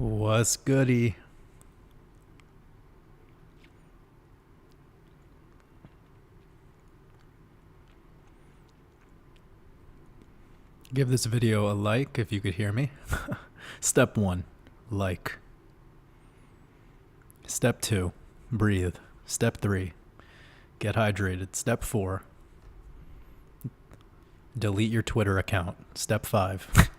What's goody? Give this video a like if you could hear me. Step 1, like. Step 2, breathe. Step 3, get hydrated. Step 4, delete your Twitter account. Step 5.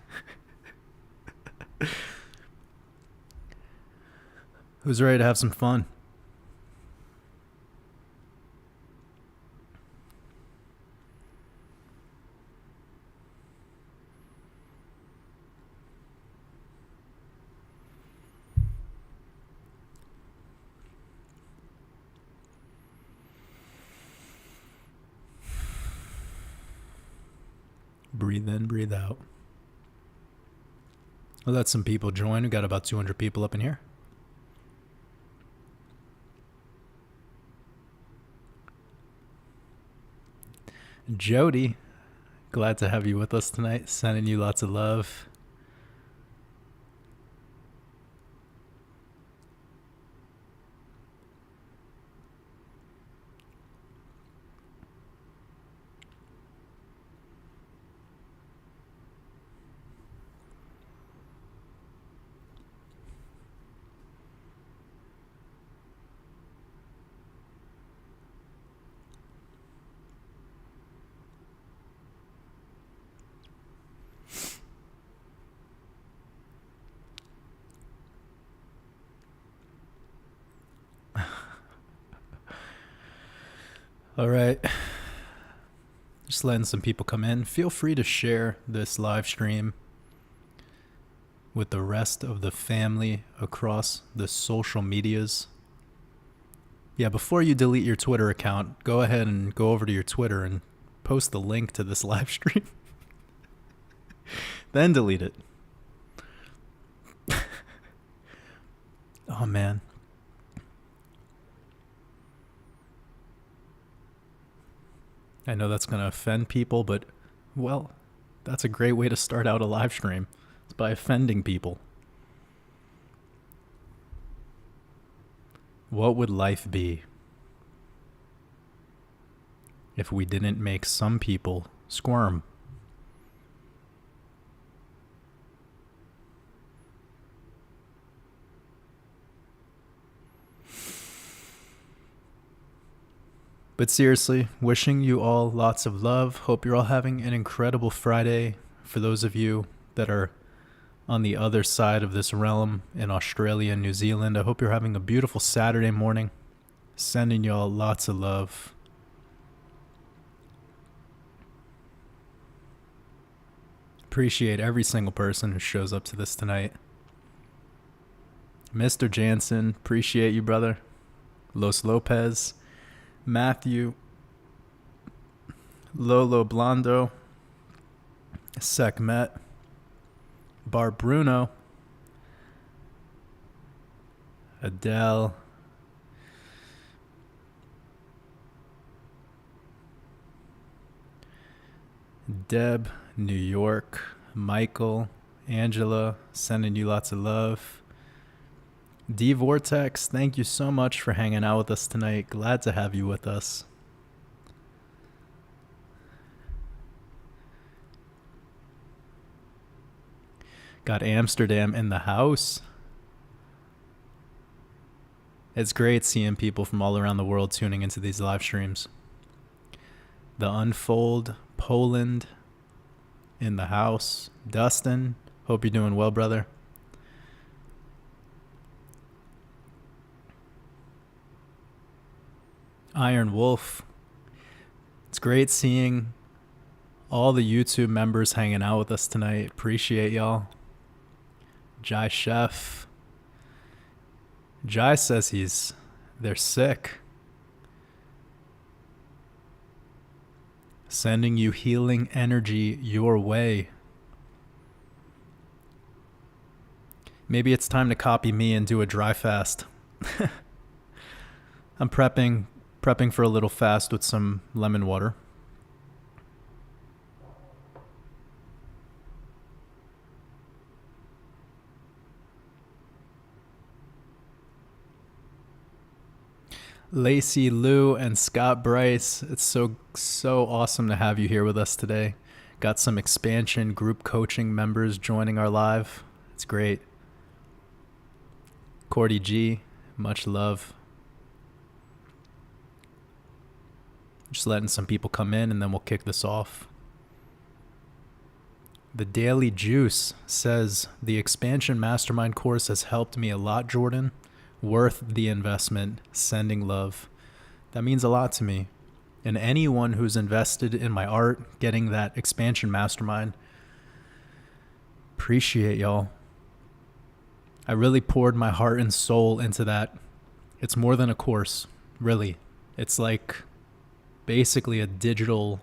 Who's ready to have some fun? Breathe in, breathe out. We'll let some people join. We got about 200 people up in here. Jody, glad to have you with us tonight. Sending you lots of love. All right. Just letting some people come in. Feel free to share this live stream with the rest of the family across the social medias. Yeah, before you delete your Twitter account, go ahead and go over to your Twitter and post the link to this live stream. Then delete it. Oh, man. I know that's going to offend people, but, well, that's a great way to start out a live stream. It's by offending people. What would life be if we didn't make some people squirm? But seriously, wishing you all lots of love. Hope you're all having an incredible Friday. For those of you that are on the other side of this realm in Australia and New Zealand, I hope you're having a beautiful Saturday morning. Sending you all lots of love. Appreciate every single person who shows up to this tonight. Mr. Jansen, appreciate you, brother. Los Lopez. Matthew, Lolo Blondo, Sekhmet, Bar Bruno, Adele, Deb, New York, Michael, Angela, sending you lots of love. D Vortex, thank you so much for hanging out with us tonight. Glad to have you with us. Got Amsterdam in the house. It's great seeing people from all around the world tuning into these live streams. The Unfold, Poland in the house. Dustin, hope you're doing well, brother. Iron Wolf. It's great seeing all the YouTube members hanging out with us tonight. Appreciate y'all. Jai Chef. Jai says they're sick. Sending you healing energy your way. Maybe it's time to copy me and do a dry fast. I'm prepping for a little fast with some lemon water. Lacey Lou and Scott Bryce, it's so awesome to have you here with us today. Got some expansion group coaching members joining our live. It's great. Cordy G, much love. Just letting some people come in and then we'll kick this off. The Daily Juice says, the expansion mastermind course has helped me a lot, Jordan. Worth the investment. Sending love. That means a lot to me. And anyone who's invested in my art, getting that expansion mastermind, appreciate y'all. I really poured my heart and soul into that. It's more than a course, really. It's like basically a digital,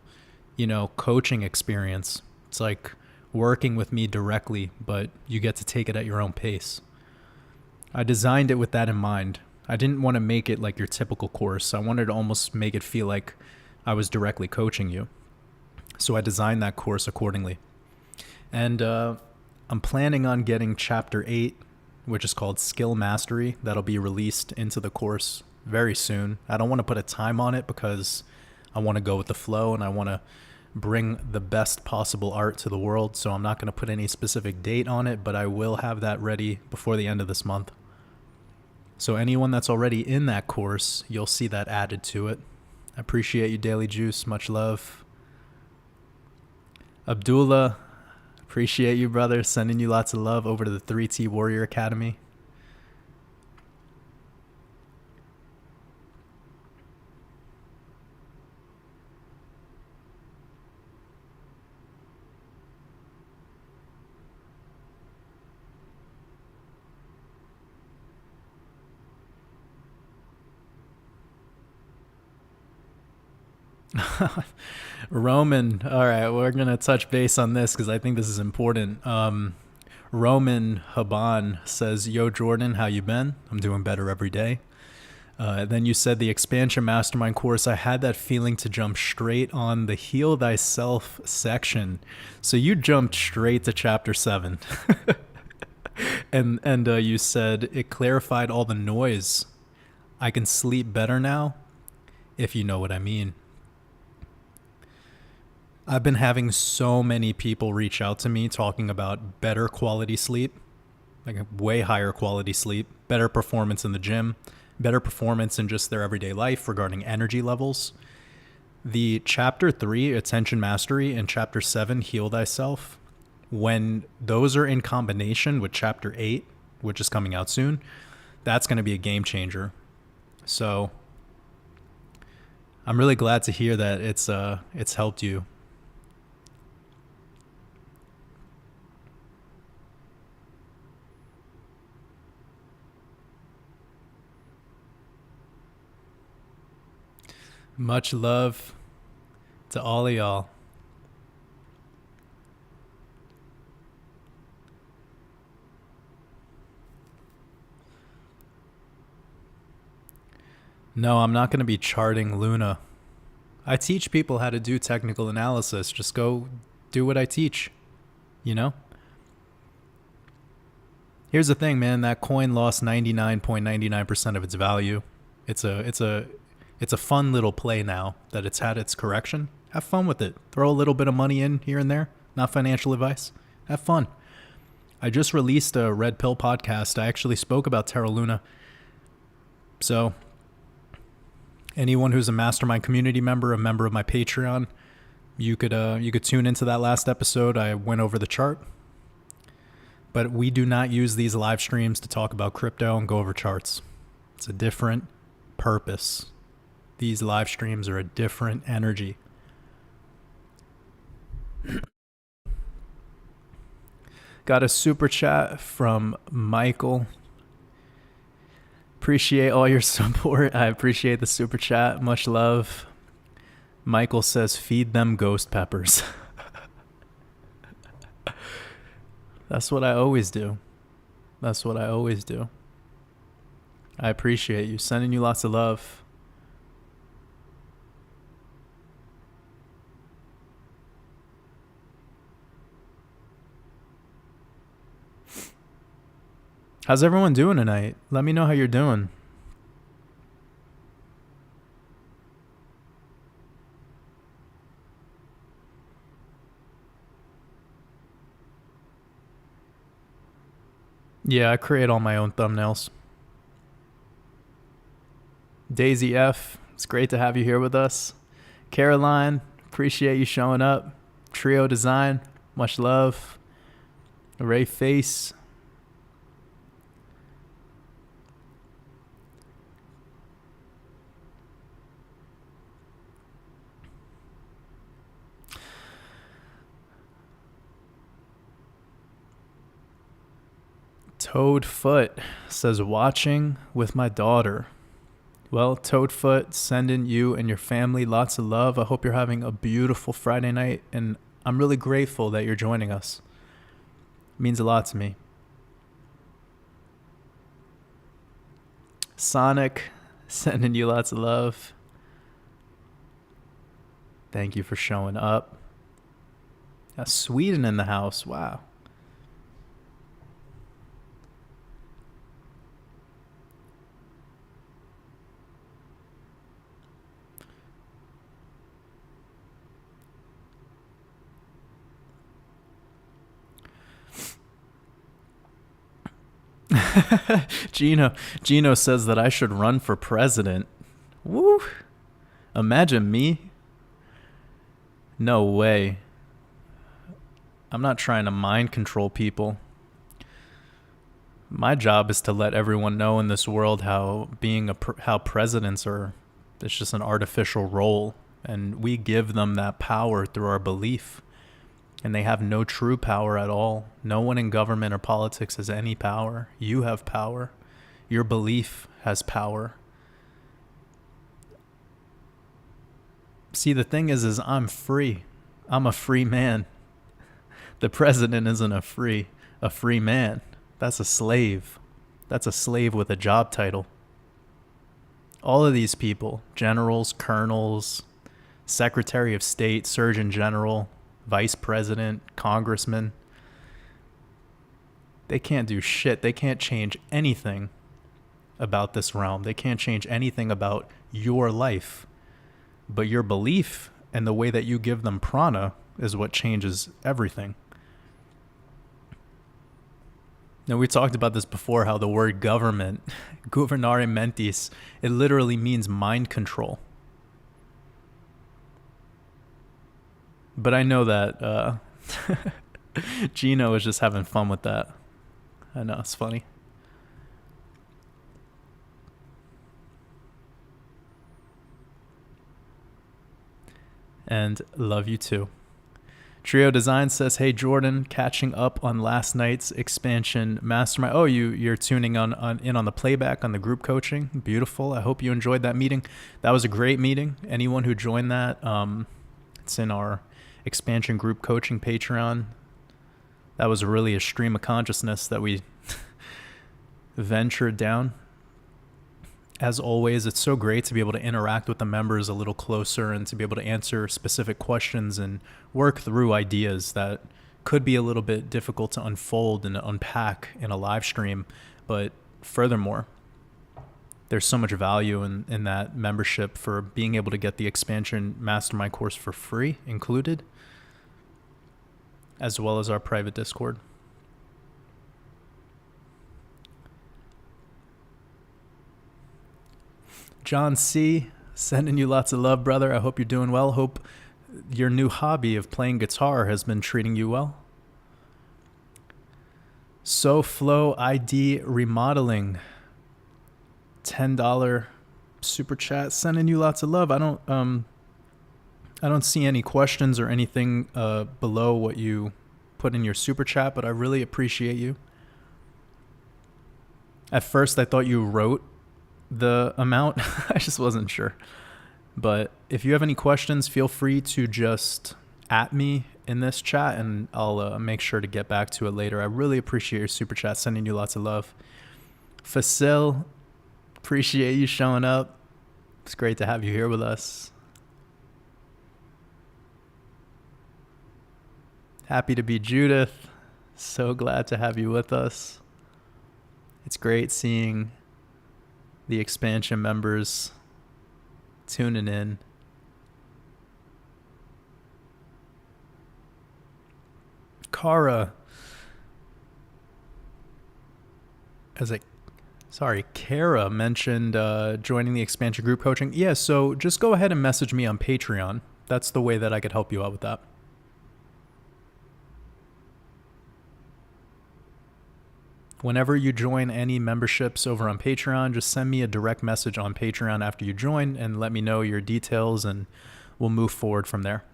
coaching experience. It's like working with me directly, but you get to take it at your own pace. I designed it with that in mind. I didn't want to make it like your typical course. I wanted to almost make it feel like I was directly coaching you. So I designed that course accordingly. And I'm planning on getting chapter 8, which is called Skill Mastery. That'll be released into the course very soon. I don't want to put a time on it because I want to go with the flow and I want to bring the best possible art to the world. So I'm not going to put any specific date on it, but I will have that ready before the end of this month. So anyone that's already in that course, you'll see that added to it. I appreciate you, Daily Juice. Much love. Abdullah, appreciate you, brother. Sending you lots of love over to the 3T Warrior Academy. Roman, all right, we're going to touch base on this because I think this is important. Roman Haban says, yo, Jordan, how you been? I'm doing better every day. Then you said the expansion mastermind course, I had that feeling to jump straight on the heal thyself section. So you jumped straight to chapter 7. and you said it clarified all the noise. I can sleep better now, if you know what I mean. I've been having so many people reach out to me talking about better quality sleep, like a way higher quality sleep, better performance in the gym, better performance in just their everyday life regarding energy levels. The chapter 3, Attention Mastery, and chapter 7, Heal Thyself, when those are in combination with chapter 8, which is coming out soon, that's going to be a game changer. So I'm really glad to hear that it's helped you. Much love to all of y'all. No, I'm not going to be charting Luna. I teach people how to do technical analysis. Just go do what I teach, Here's the thing, man. That coin lost 99.99% of its value. It's a fun little play now that it's had its correction. Have fun with it. Throw a little bit of money in here and there. Not financial advice. Have fun. I just released a Red Pill podcast. I actually spoke about Terra Luna. So anyone who's a Mastermind community member, a member of my Patreon, you could tune into that last episode. I went over the chart. But we do not use these live streams to talk about crypto and go over charts. It's a different purpose. These live streams are a different energy. Got a super chat from Michael. Appreciate all your support. I appreciate the super chat. Much love. Michael says, feed them ghost peppers. That's what I always do. That's what I always do. I appreciate you. Sending you lots of love. How's everyone doing tonight? Let me know how you're doing. Yeah, I create all my own thumbnails. Daisy F, it's great to have you here with us. Caroline, appreciate you showing up. Trio Design, much love. Ray Face. Toadfoot says, watching with my daughter. Well, Toadfoot, sending you and your family lots of love. I hope you're having a beautiful Friday night, and I'm really grateful that you're joining us. It means a lot to me. Sonic, sending you lots of love. Thank you for showing up. Sweden in the house. Wow. Gino says that I should run for president. Woo! Imagine me. No way. I'm not trying to mind control people. My job is to let everyone know in this world how presidents are, it's just an artificial role, and we give them that power through our belief. And they have no true power at all. No one in government or politics has any power. You have power. Your belief has power. See, the thing is I'm free. I'm a free man. The president isn't a free man. That's a slave. That's a slave with a job title. All of these people, generals, colonels, secretary of state, surgeon general, vice president, congressman, they can't do shit. They can't change anything about this realm. They can't change anything about your life. But your belief and the way that you give them prana is what changes everything. Now, we talked about this before, how the word government, governare mentis, it literally means mind control. But I know that Gino is just having fun with that. I know, it's funny. And love you too. Trio Design says, hey Jordan, catching up on last night's expansion mastermind. Oh, you're tuning in on the playback on the group coaching. Beautiful. I hope you enjoyed that meeting. That was a great meeting. Anyone who joined that, it's in our expansion group coaching Patreon. That was really a stream of consciousness that we ventured down. As always, it's so great to be able to interact with the members a little closer and to be able to answer specific questions and work through ideas that could be a little bit difficult to unfold and unpack in a live stream. But furthermore, there's so much value in that membership for being able to get the expansion mastermind course for free included, as well as our private Discord. John C., sending you lots of love, brother. I hope you're doing well. Hope your new hobby of playing guitar has been treating you well. SoFlow ID Remodeling, $10 super chat, sending you lots of love. I don't see any questions or anything below what you put in your super chat, but I really appreciate you. At first, I thought you wrote the amount. I just wasn't sure. But if you have any questions, feel free to just at me in this chat and I'll make sure to get back to it later. I really appreciate your super chat, sending you lots of love. Fasil, appreciate you showing up. It's great to have you here with us. Happy to be Judith. So glad to have you with us. It's great seeing the expansion members tuning in. Kara, As Kara mentioned joining the expansion group coaching. Yeah, so just go ahead and message me on Patreon. That's the way that I could help you out with that. Whenever you join any memberships over on Patreon, just send me a direct message on Patreon after you join and let me know your details, and we'll move forward from there.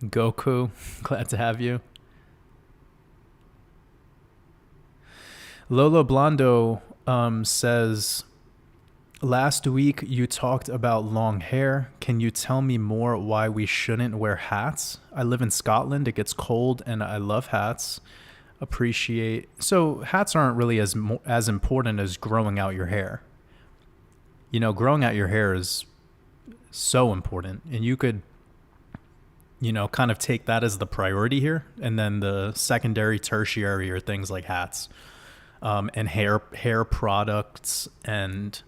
Goku, glad to have you. Lolo Blondo says, last week you talked about long hair. Can you tell me more why we shouldn't wear hats? I live in Scotland. It gets cold and I love hats. So hats aren't really as important as growing out your hair. You know, growing out your hair is so important, and you could, you know, kind of take that as the priority here, and then the secondary, tertiary are things like hats, and hair products, and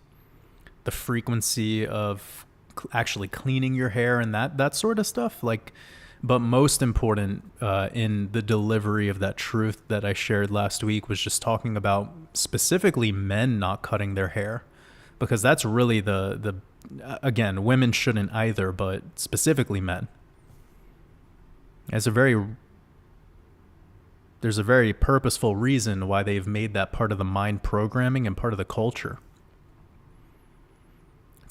the frequency of actually cleaning your hair and that sort of stuff. Like, but most important in the delivery of that truth that I shared last week was just talking about specifically men not cutting their hair, because that's really the again, women shouldn't either, but specifically men. There's a very purposeful reason why they've made that part of the mind programming and part of the culture.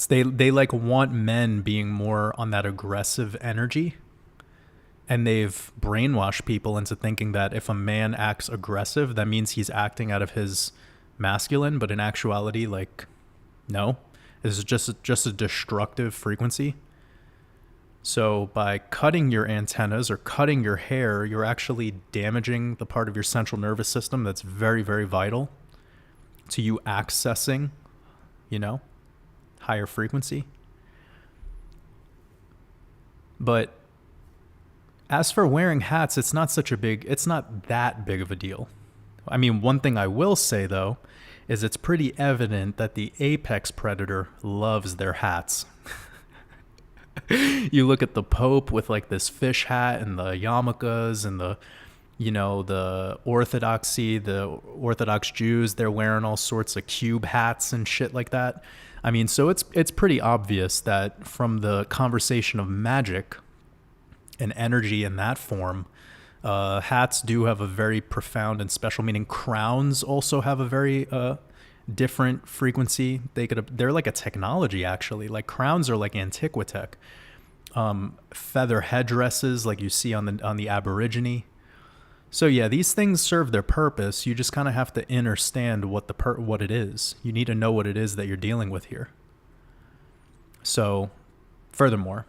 They like want men being more on that aggressive energy, and they've brainwashed people into thinking that if a man acts aggressive, that means he's acting out of his masculine, but in actuality, like, no, this is just a destructive frequency. So by cutting your antennas or cutting your hair, you're actually damaging the part of your central nervous system that's very, very vital to you accessing, you know, higher frequency. But as for wearing hats, it's not that big of a deal. I mean, one thing I will say, though, is it's pretty evident that the apex predator loves their hats. You look at the Pope with like this fish hat and the yarmulkes, and the Orthodox Jews, they're wearing all sorts of cube hats and shit like that. I mean, so it's pretty obvious that from the conversation of magic and energy in that form, hats do have a very profound and special meaning. Crowns also have a very different frequency. They're like a technology, actually. Like, crowns are like Antiquitech. Feather headdresses like you see on the Aborigine. So yeah, these things serve their purpose. You just kind of have to understand what it is. You need to know what it is that you're dealing with here. So, furthermore,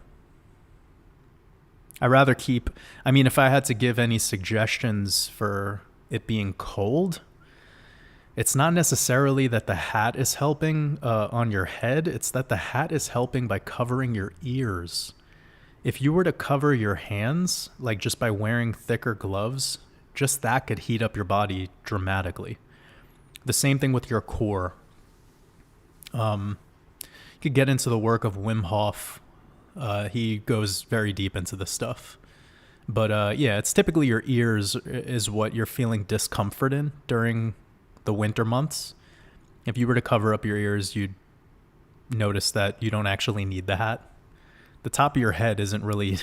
if I had to give any suggestions for it being cold, it's not necessarily that the hat is helping on your head. It's that the hat is helping by covering your ears. If you were to cover your hands, like just by wearing thicker gloves, just that could heat up your body dramatically. The same thing with your core. You could get into the work of Wim Hof. He goes very deep into this stuff. But yeah, it's typically your ears is what you're feeling discomfort in during the winter months. If you were to cover up your ears, you'd notice that you don't actually need the hat. The top of your head isn't really,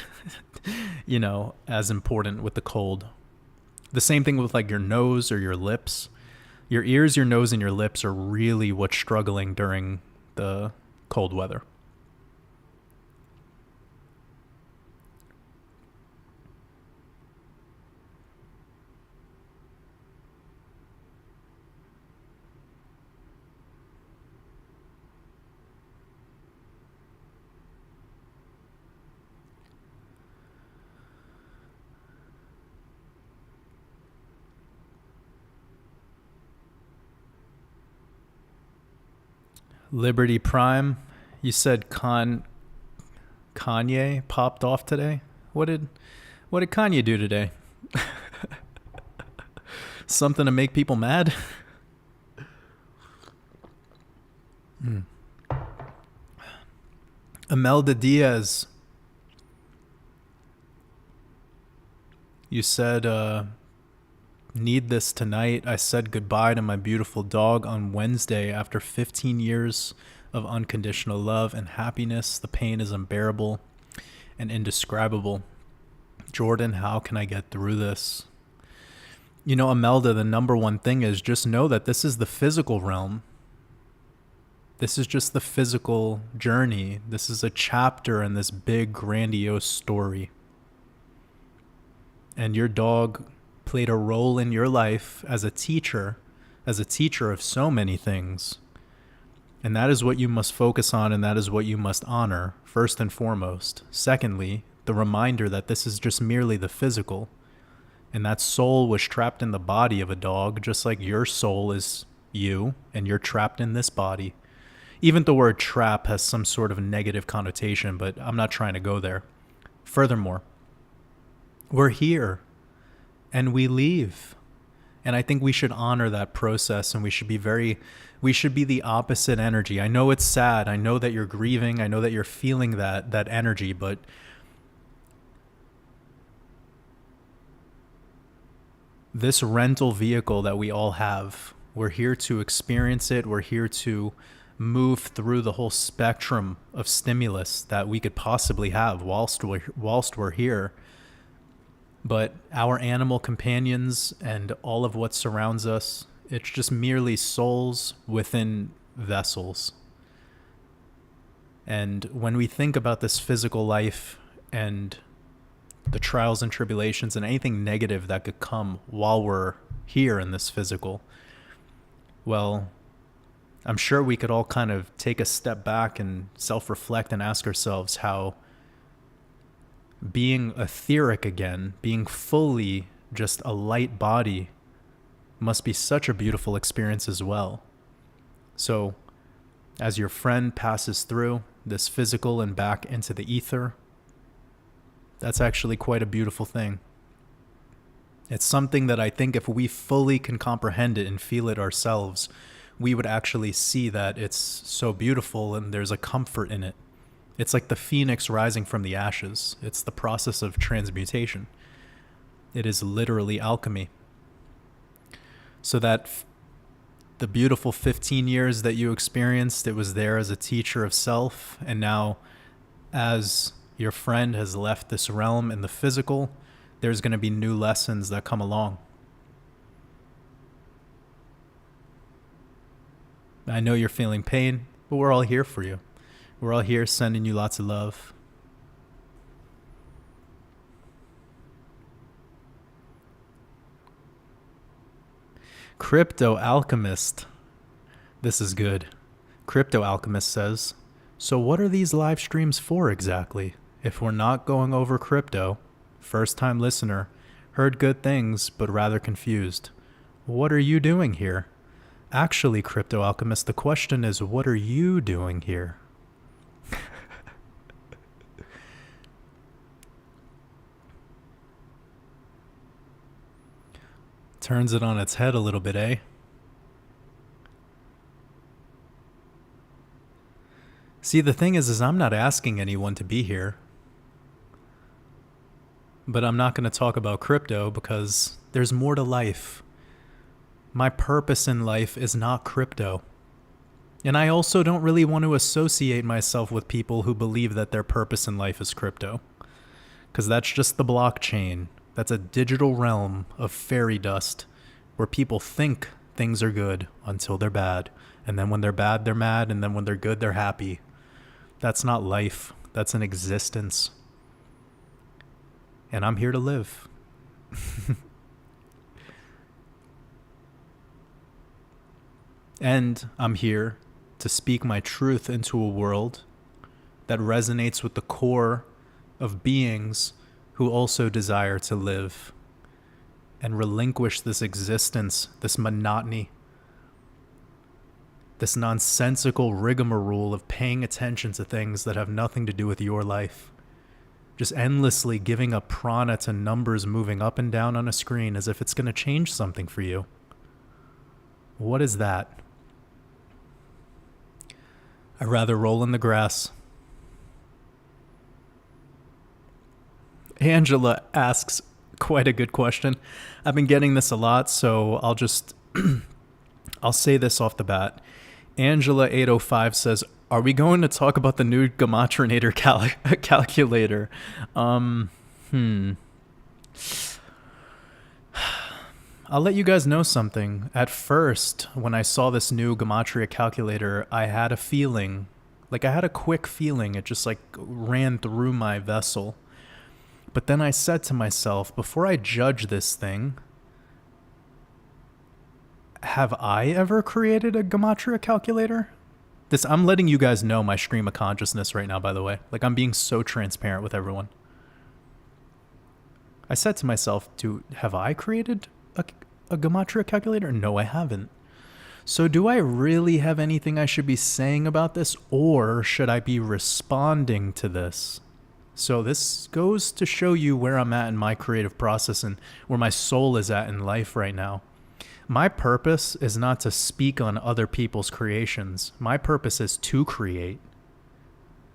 as important with the cold. The same thing with like your nose or your lips. Your ears, your nose, and your lips are really what's struggling during the cold weather. Liberty Prime, you said Kanye popped off today. What did Kanye do today? Something to make people mad? Imelda Diaz. You said, need this tonight. I said goodbye to my beautiful dog on Wednesday after 15 years of unconditional love and happiness. The pain is unbearable and indescribable. Jordan, how can I get through this? You know, Imelda, the number one thing is just know that this is the physical realm. This is just the physical journey. This is a chapter in this big, grandiose story. And your dog played a role in your life as a teacher of so many things. And that is what you must focus on, and that is what you must honor, first and foremost. Secondly, the reminder that this is just merely the physical. And that soul was trapped in the body of a dog, just like your soul is you, and you're trapped in this body. Even the word trap has some sort of negative connotation, but I'm not trying to go there. Furthermore, we're here and we leave. And I think we should honor that process, and we should be the opposite energy. I know it's sad. I know that you're grieving. I know that you're feeling that energy, but this rental vehicle that we all have, we're here to experience it. We're here to move through the whole spectrum of stimulus that we could possibly have whilst we're here. But our animal companions and all of what surrounds us, it's just merely souls within vessels. And when we think about this physical life and the trials and tribulations and anything negative that could come while we're here in this physical, well, I'm sure we could all kind of take a step back and self-reflect and ask ourselves how being etheric again, being fully just a light body, must be such a beautiful experience as well. So, as your friend passes through this physical and back into the ether, that's actually quite a beautiful thing. It's something that I think if we fully can comprehend it and feel it ourselves, we would actually see that it's so beautiful and there's a comfort in it. It's like the phoenix rising from the ashes. It's the process of transmutation. It is literally alchemy. So that the beautiful 15 years that you experienced, it was there as a teacher of self. And now as your friend has left this realm in the physical, there's going to be new lessons that come along. I know you're feeling pain, but we're all here for you. We're all here sending you lots of love. Crypto Alchemist. This is good. Crypto Alchemist says, so what are these live streams for exactly? If we're not going over crypto, first time listener, heard good things, but rather confused. What are you doing here? Actually, Crypto Alchemist, the question is, what are you doing here? Turns it on its head a little bit, eh? See, the thing is I'm not asking anyone to be here. But I'm not going to talk about crypto because there's more to life. My purpose in life is not crypto. And I also don't really want to associate myself with people who believe that their purpose in life is crypto. Because that's just the blockchain. That's a digital realm of fairy dust where people think things are good until they're bad. And then when they're bad, they're mad. And then when they're good, they're happy. That's not life. That's an existence. And I'm here to live. And I'm here to speak my truth into a world that resonates with the core of beings who also desire to live and relinquish this existence, this monotony, this nonsensical rigmarole of paying attention to things that have nothing to do with your life. Just endlessly giving up prana to numbers moving up and down on a screen as if it's going to change something for you. What is that? I'd rather roll in the grass. Angela asks, quite a good question. I've been getting this a lot, so I'll say this off the bat. Angela 805 says, "Are we going to talk about the new Gematrinator calculator?" I'll let you guys know something. At first, when I saw this new Gematria calculator, I had a feeling, like I had a quick feeling. It just like ran through my vessel. But then I said to myself, before I judge this thing, have I ever created a Gematria calculator? I'm letting you guys know my stream of consciousness right now, by the way. Like, I'm being so transparent with everyone. I said to myself, have I created a Gematria calculator? No, I haven't. So do I really have anything I should be saying about this, or should I be responding to this? So this goes to show you where I'm at in my creative process and where my soul is at in life right now. My purpose is not to speak on other people's creations. My purpose is to create.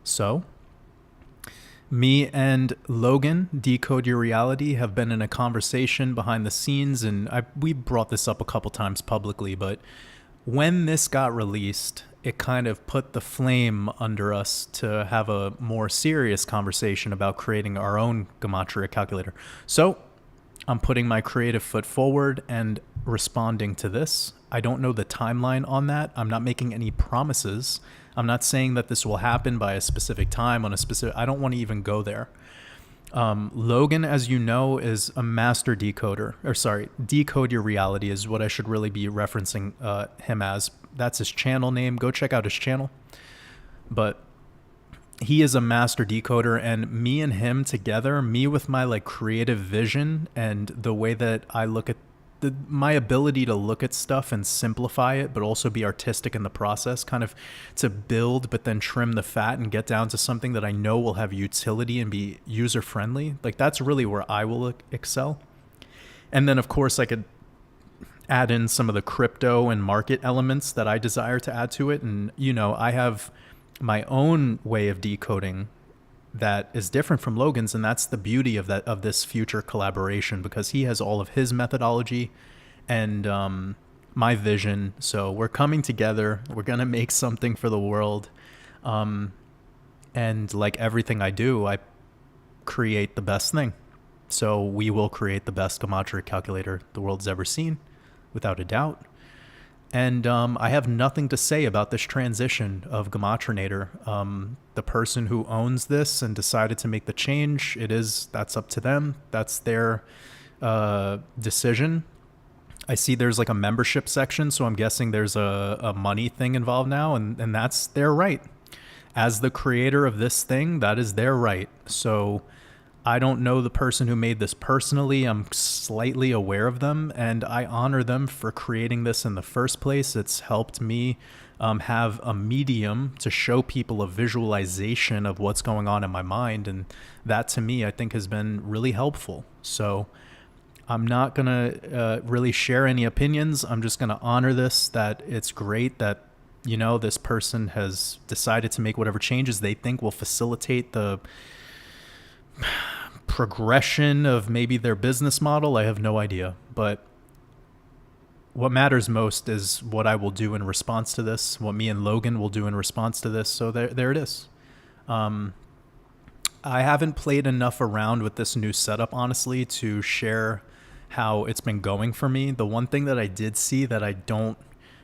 So, me and Logan, Decode Your Reality, have been in a conversation behind the scenes, and we brought this up a couple times publicly, but when this got released, it kind of put the flame under us to have a more serious conversation about creating our own Gematria calculator. So, I'm putting my creative foot forward and responding to this. I don't know the timeline on that. I'm not making any promises. I'm not saying that this will happen by a specific time on a specific... I don't want to even go there. Logan, as you know, is a master decoder. Decode Your Reality is what I should really be referencing him as. That's his channel name. Go check out his channel. But he is a master decoder, and me and him together, me with my like creative vision and the way that I look at my ability to look at stuff and simplify it, but also be artistic in the process, kind of to build, but then trim the fat and get down to something that I know will have utility and be user friendly. Like, that's really where I will excel. And then of course I could add in some of the crypto and market elements that I desire to add to it. And, you know, I have my own way of decoding that is different from Logan's, and that's the beauty of this future collaboration, because he has all of his methodology and my vision. So we're coming together. We're gonna make something for the world, and like everything I do, I create the best thing. So we will create the best Gematria calculator the world's ever seen, without a doubt. And I have nothing to say about this transition of Gematrinator. The person who owns this and decided to make the change, that's up to them. That's their decision. I see there's like a membership section, so I'm guessing there's a money thing involved now, and that's their right. As the creator of this thing, that is their right. So I don't know the person who made this personally. I'm slightly aware of them, and I honor them for creating this in the first place. It's helped me have a medium to show people a visualization of what's going on in my mind, and that to me I think has been really helpful. So I'm not going to really share any opinions. I'm just going to honor this, that it's great that, you know, this person has decided to make whatever changes they think will facilitate the progression of maybe their business model. I have no idea, but what matters most is what I will do in response to this, what me and Logan will do in response to this. So there it is. I haven't played enough around with this new setup, honestly, to share how it's been going for me. The one thing that I did see that I don't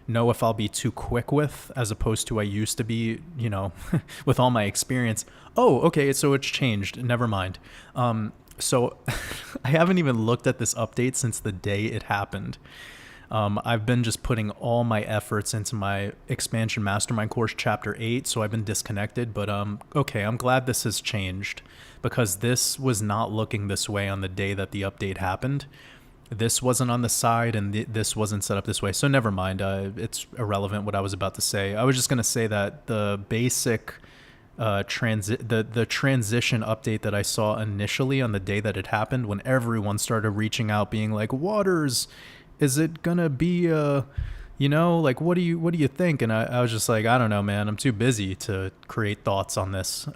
know if I'll be too quick with, as opposed to I used to be, you know, with all my experience. Oh, okay, so it's changed. Never mind. So I haven't even looked at this update since the day it happened. I've been just putting all my efforts into my expansion mastermind course, chapter 8. So I've been disconnected, but okay, I'm glad this has changed, because this was not looking this way on the day that the update happened. This wasn't on the side, and this wasn't set up this way. So never mind. It's irrelevant what I was about to say. I was just going to say that the basic the transition update that I saw initially on the day that it happened, when everyone started reaching out being like, Waters, is it going to be like, what do you think? And I was just like, I don't know, man. I'm too busy to create thoughts on this.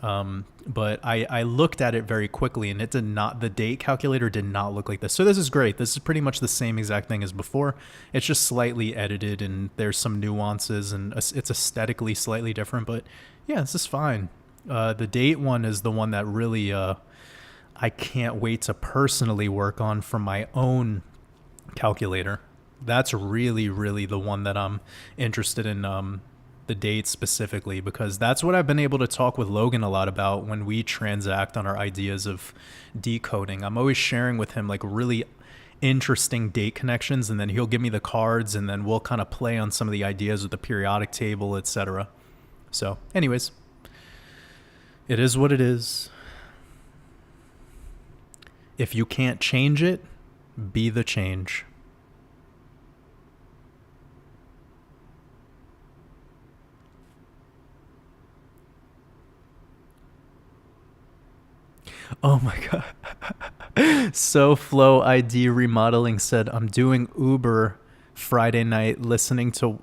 But I looked at it very quickly, and the date calculator did not look like this. So this is great. This is pretty much the same exact thing as before. It's just slightly edited, and there's some nuances, and it's aesthetically slightly different. But yeah, this is fine. The date one is the one that really I can't wait to personally work on from my own calculator. That's really, really the one that I'm interested in, the date specifically, because that's what I've been able to talk with Logan a lot about when we transact on our ideas of decoding. I'm always sharing with him like really interesting date connections, and then he'll give me the cards, and then we'll kind of play on some of the ideas with the periodic table, etc. So anyways, it is what it is. If you can't change it, be the change. Oh my God. So Flow ID Remodeling said, I'm doing Uber Friday night listening to...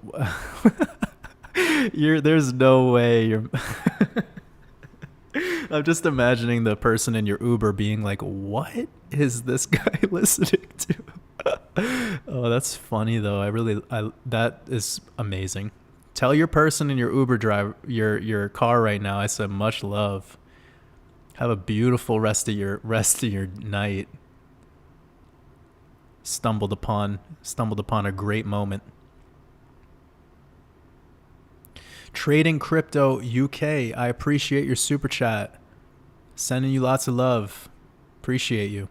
There's no way you're... I'm just imagining the person in your Uber being like, what is this guy listening to? Oh, that's funny though. That is amazing. Tell your person in your Uber drive, your car right now, I said much love. Have a beautiful rest of your night. Stumbled upon a great moment. Trading Crypto UK, I appreciate your super chat. Sending you lots of love. Appreciate you.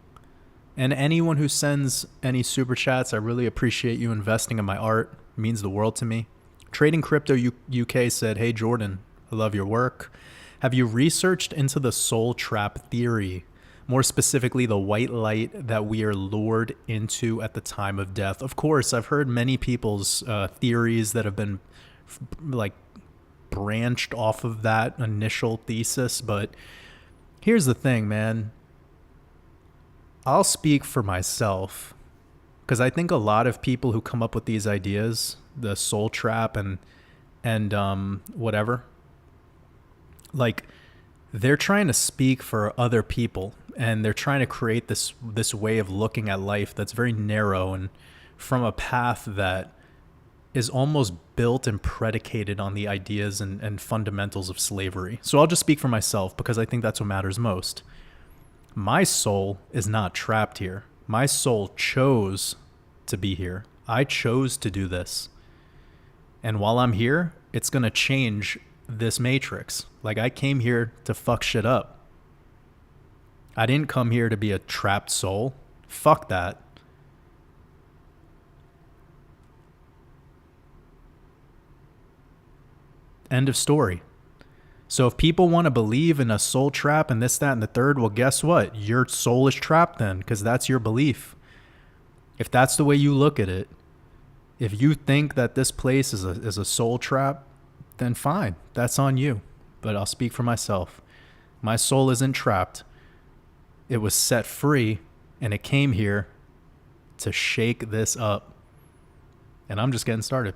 And anyone who sends any super chats, I really appreciate you investing in my art. It means the world to me. Trading Crypto UK said, hey Jordan, I love your work. Have you researched into the soul trap theory? More specifically, the white light that we are lured into at the time of death. Of course, I've heard many people's theories that have been like branched off of that initial thesis. But here's the thing, man. I'll speak for myself, because I think a lot of people who come up with these ideas, the soul trap and whatever, like they're trying to speak for other people, and they're trying to create this way of looking at life that's very narrow and from a path that is almost built and predicated on the ideas and fundamentals of slavery. So I'll just speak for myself, because I think that's what matters most. My soul is not trapped here. My soul chose to be here. I chose to do this. And while I'm here, it's going to change this matrix. Like, I came here to fuck shit up. I didn't come here to be a trapped soul. Fuck that. End of story. So if people want to believe in a soul trap and this, that, and the third, well, guess what? Your soul is trapped then, because that's your belief. If that's the way you look at it, if you think that this place is a soul trap, then fine, that's on you. But I'll speak for myself. My soul isn't trapped. It was set free, and it came here to shake this up. And I'm just getting started.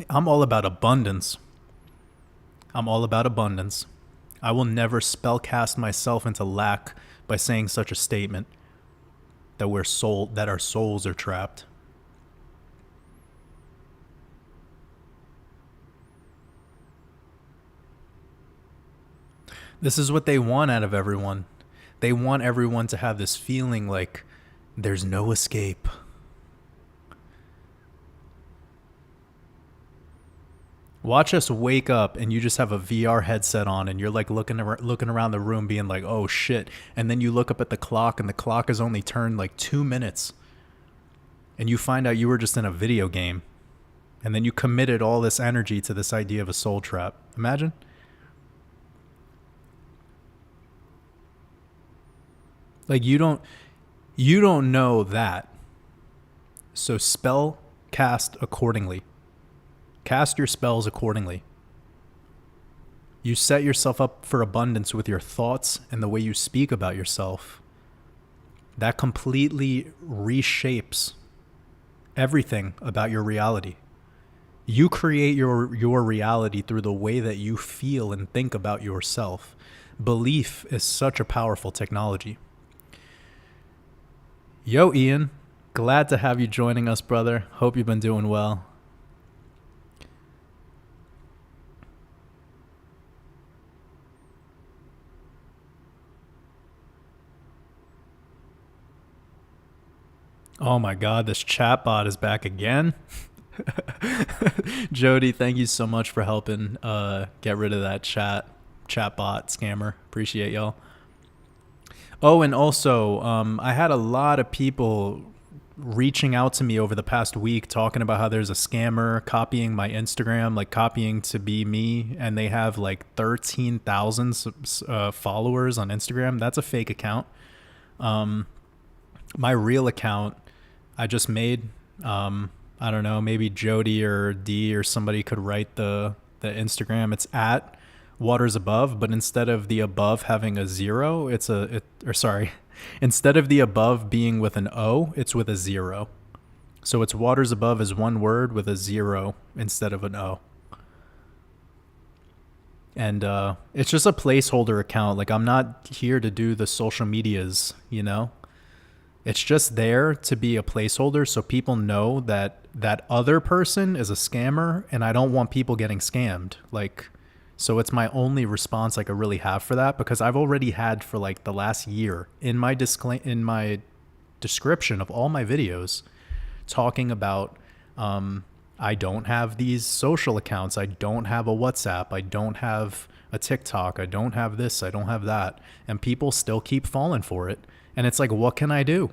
I'm all about abundance. I'm all about abundance. I will never spellcast myself into lack by saying such a statement that our souls are trapped. This is what they want out of everyone. They want everyone to have this feeling like there's no escape. Watch us wake up and you just have a VR headset on and you're like looking around the room being like, oh shit. And then you look up at the clock and the clock has only turned like 2 minutes. And you find out you were just in a video game. And then you committed all this energy to this idea of a soul trap. Imagine. Like you don't know that. So spell cast accordingly. Cast your spells accordingly. You set yourself up for abundance with your thoughts and the way you speak about yourself. that completely reshapes everything about your reality. You create your reality through the way that you feel and think about yourself. Belief is such a powerful technology. Yo, Ian, glad to have you joining us, brother. Hope you've been doing well. Oh my God, this chatbot is back again. Jody, thank you so much for helping get rid of that chatbot scammer. Appreciate y'all. Oh, and also, I had a lot of people reaching out to me over the past week talking about how there's a scammer copying my Instagram, like copying to be me, and they have like 13,000 followers on Instagram. That's a fake account. My real account I just made. I don't know, maybe Jody or D or somebody could write the Instagram. It's at Waters Above, but instead of the above having a zero, instead of the above being with an O, it's with a zero. So it's Waters Above is one word with a zero instead of an O. And it's just a placeholder account. Like, I'm not here to do the social medias, you know? It's just there to be a placeholder so people know that that other person is a scammer, and I don't want people getting scammed. Like, so it's my only response I could really have for that, because I've already had for like the last year in my description of all my videos talking about I don't have these social accounts, I don't have a WhatsApp, I don't have a TikTok, I don't have this, I don't have that, and people still keep falling for it. And it's like, what can I do?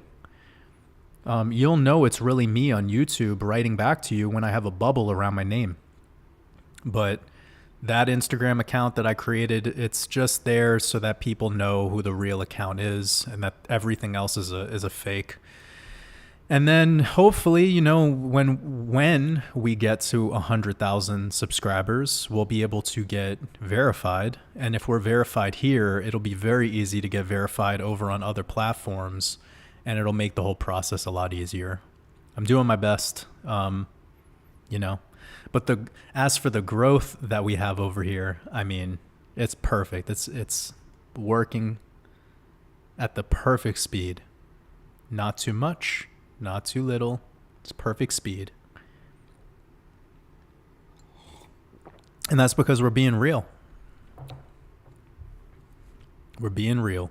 You'll know it's really me on YouTube writing back to you when I have a bubble around my name. But that Instagram account that I created, it's just there so that people know who the real account is, and that everything else is a fake. And then hopefully, you know, when we get to 100,000 subscribers, we'll be able to get verified. And if we're verified here, it'll be very easy to get verified over on other platforms, and it'll make the whole process a lot easier. I'm doing my best, you know. But as for the growth that we have over here, I mean, it's perfect. It's working at the perfect speed. Not too much, not too little. It's perfect speed. And that's because we're being real. We're being real.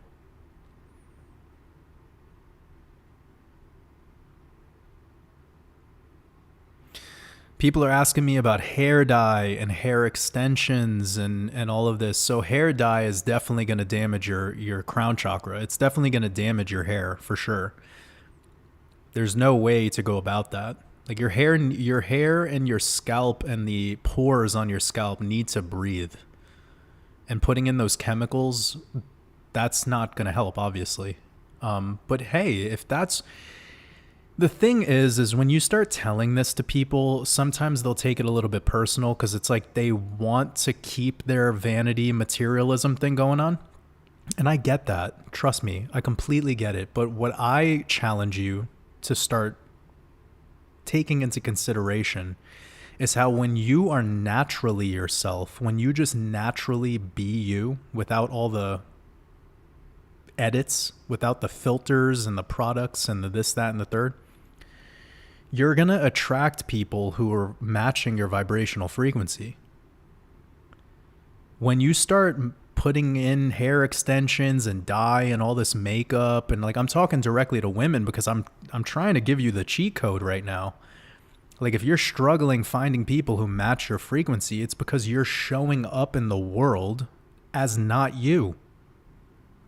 People are asking me about hair dye and hair extensions and all of this. So hair dye is definitely going to damage your crown chakra. It's definitely going to damage your hair for sure. There's no way to go about that. Like, your hair and your scalp and the pores on your scalp need to breathe. And putting in those chemicals, that's not going to help, obviously. But hey, if that's... The thing is when you start telling this to people, sometimes they'll take it a little bit personal, because it's like they want to keep their vanity materialism thing going on. And I get that. Trust me, I completely get it. But what I challenge you to start taking into consideration is how when you are naturally yourself, when you just naturally be you without all the edits, without the filters and the products and the this, that, and the third, you're going to attract people who are matching your vibrational frequency. When you start putting in hair extensions and dye and all this makeup, and like, I'm talking directly to women because I'm trying to give you the cheat code right now. Like, if you're struggling finding people who match your frequency, it's because you're showing up in the world as not you.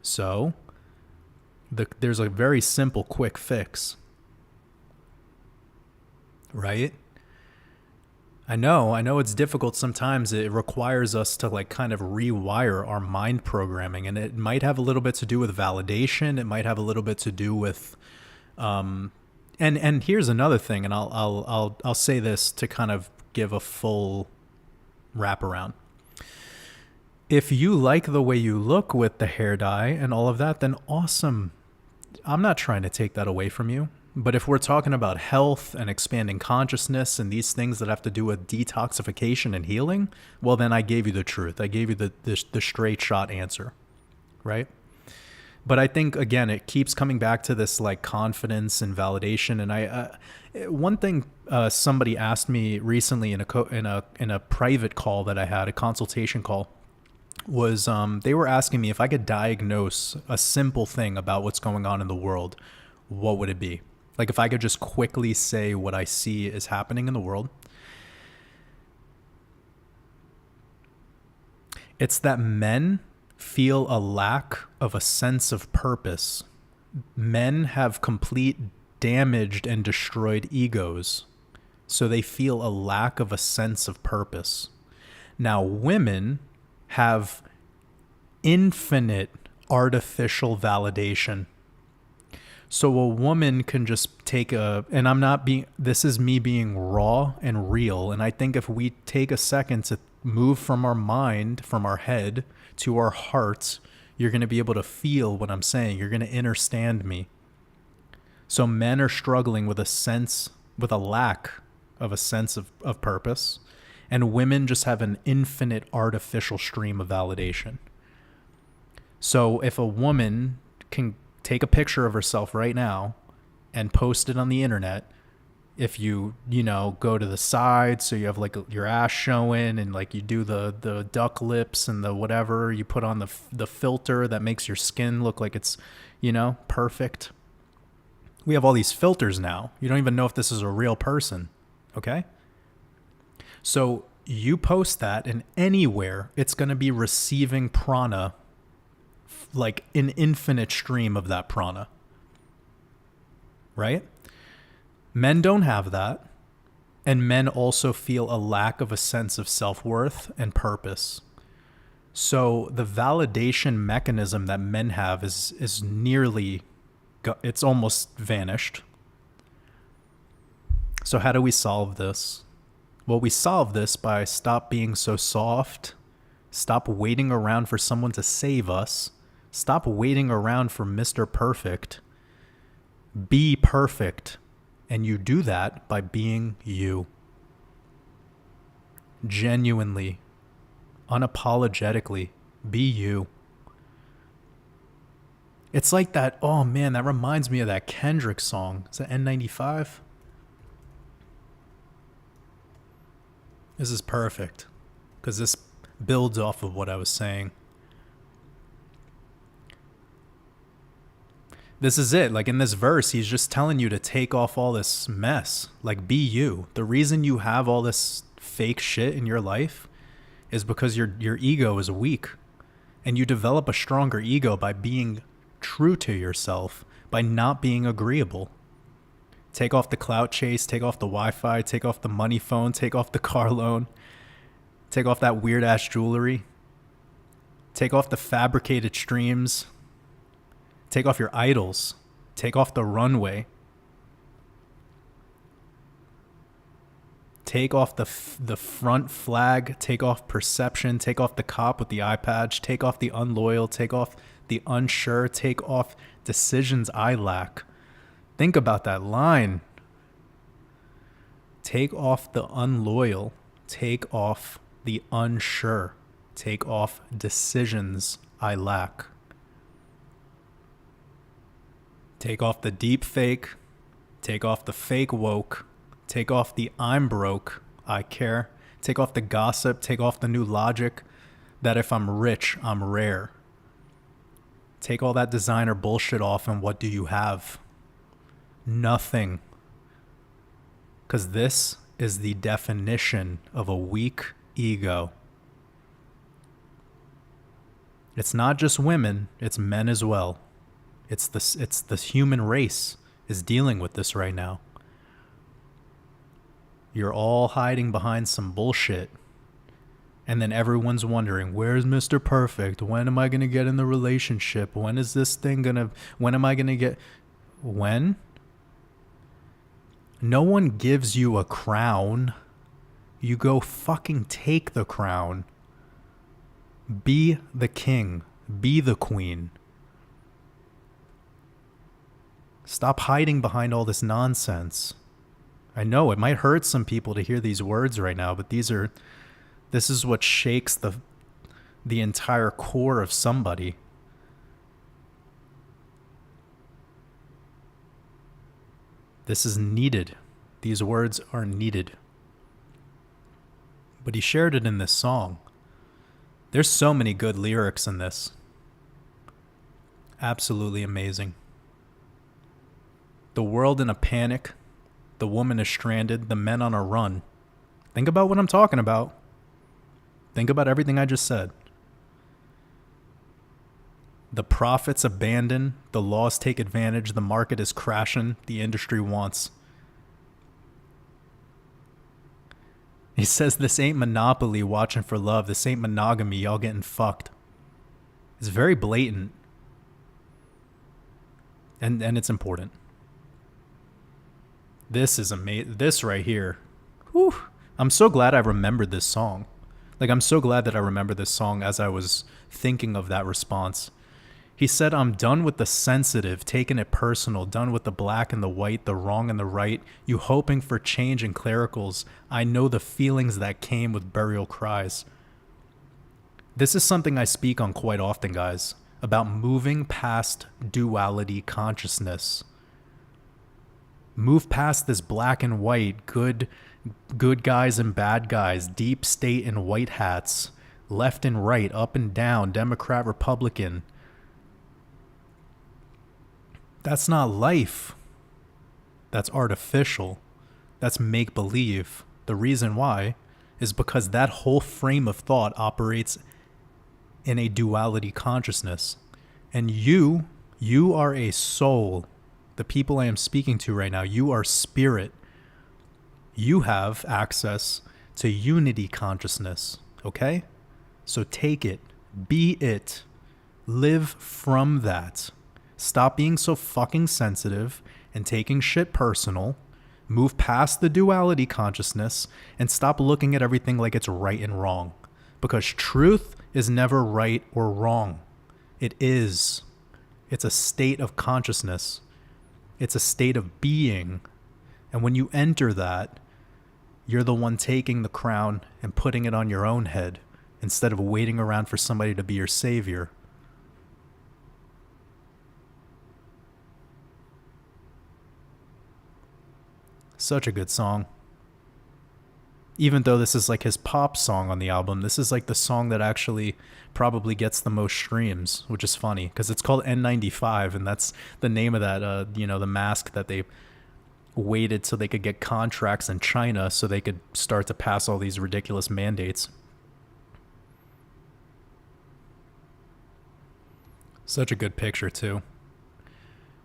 So there's a very simple, quick fix. Right? I know it's difficult sometimes. It requires us to like kind of rewire our mind programming, and it might have a little bit to do with validation. It might have a little bit to do with, and here's another thing, and I'll say this to kind of give a full wraparound. If you like the way you look with the hair dye and all of that, then awesome. I'm not trying to take that away from you. But if we're talking about health and expanding consciousness and these things that have to do with detoxification and healing, well, then I gave you the truth. I gave you the straight shot answer, right? But I think, again, it keeps coming back to this like confidence and validation. And one thing somebody asked me recently in a private call that I had, a consultation call, was they were asking me if I could diagnose a simple thing about what's going on in the world, what would it be? Like if I could just quickly say what I see is happening in the world. It's that men feel a lack of a sense of purpose. Men have complete damaged and destroyed egos, so they feel a lack of a sense of purpose. Now, women have infinite artificial validation. So a woman can just take and this is me being raw and real. And I think if we take a second to move from our mind, from our head to our heart, you're going to be able to feel what I'm saying. You're going to understand me. So men are struggling with a lack of a sense of purpose. And women just have an infinite artificial stream of validation. So if a woman can take a picture of herself right now and post it on the internet, if you go to the side, so you have like your ass showing and like you do the duck lips and the whatever, you put on the filter that makes your skin look like it's, perfect. We have all these filters now. You don't even know if this is a real person. Okay? So you post that, and anywhere it's going to be receiving prana, like an infinite stream of that prana. Right? Men don't have that. And men also feel a lack of a sense of self-worth and purpose. So the validation mechanism that men have is it's almost vanished. So how do we solve this? Well, we solve this by stop being so soft, stop waiting around for someone to save us, stop waiting around for Mr. Perfect. Be perfect. And you do that by being you. Genuinely, unapologetically, be you. It's like that, oh man, that reminds me of that Kendrick song. Is that N95? This is perfect, because this builds off of what I was saying. This is it. Like in this verse, he's just telling you to take off all this mess. Like, be you. The reason you have all this fake shit in your life is because your ego is weak. And you develop a stronger ego by being true to yourself, by not being agreeable. Take off the clout chase, take off the Wi-Fi, take off the money phone, take off the car loan, take off that weird ass jewelry, take off the fabricated streams, take off your idols, take off the runway, take off the front flag, take off perception, take off the cop with the eye patch, take off the unloyal, take off the unsure, take off decisions I lack. Think about that line. Take off the unloyal. Take off the unsure. Take off decisions I lack. Take off the deep fake. Take off the fake woke. Take off the I'm broke, I care. Take off the gossip. Take off the new logic that if I'm rich, I'm rare. Take all that designer bullshit off, and what do you have? Nothing. Because this is the definition of a weak ego. It's not just women, it's men as well. It's the human race is dealing with this right now. You're all hiding behind some bullshit. And then everyone's wondering, where's Mr. Perfect? When am I going to get in the relationship? When is this thing when am I going to get... When? No one gives you a crown. You go fucking take the crown. Be the king. Be the queen. Stop hiding behind all this nonsense. I know it might hurt some people to hear these words right now, but this is what shakes the entire core of somebody. This is needed. These words are needed. But he shared it in this song. There's so many good lyrics in this. Absolutely amazing. The world in a panic. The woman is stranded. The men on a run. Think about what I'm talking about. Think about everything I just said. The prophets abandon. The laws take advantage. The market is crashing. The industry wants. He says, this ain't monopoly watching for love. This ain't monogamy. Y'all getting fucked. It's very blatant. And it's important. This is amazing. This right here. Whew. I'm so glad I remembered this song. Like, I'm so glad that I remember this song as I was thinking of that response. He said, I'm done with the sensitive, taking it personal, done with the black and the white, the wrong and the right, you hoping for change in clericals. I know the feelings that came with burial cries. This is something I speak on quite often, guys, about moving past duality consciousness. Move past this black and white, good guys and bad guys, deep state and white hats, left and right, up and down, Democrat, Republican. That's not life. That's artificial. That's make-believe. The reason why is because that whole frame of thought operates in a duality consciousness. And you are a soul. The people I am speaking to right now, you are spirit. You have access to unity consciousness, okay? So take it, be it, live from that. Stop being so fucking sensitive and taking shit personal. Move past the duality consciousness and stop looking at everything like it's right and wrong. Because truth is never right or wrong. It is. It's a state of consciousness. It's a state of being. And when you enter that, you're the one taking the crown and putting it on your own head instead of waiting around for somebody to be your savior. Such a good song. Even though this is like his pop song on the album, this is like the song that actually probably gets the most streams, which is funny because it's called N95, and that's the name of that, the mask that they waited so they could get contracts in China so they could start to pass all these ridiculous mandates. Such a good picture, too.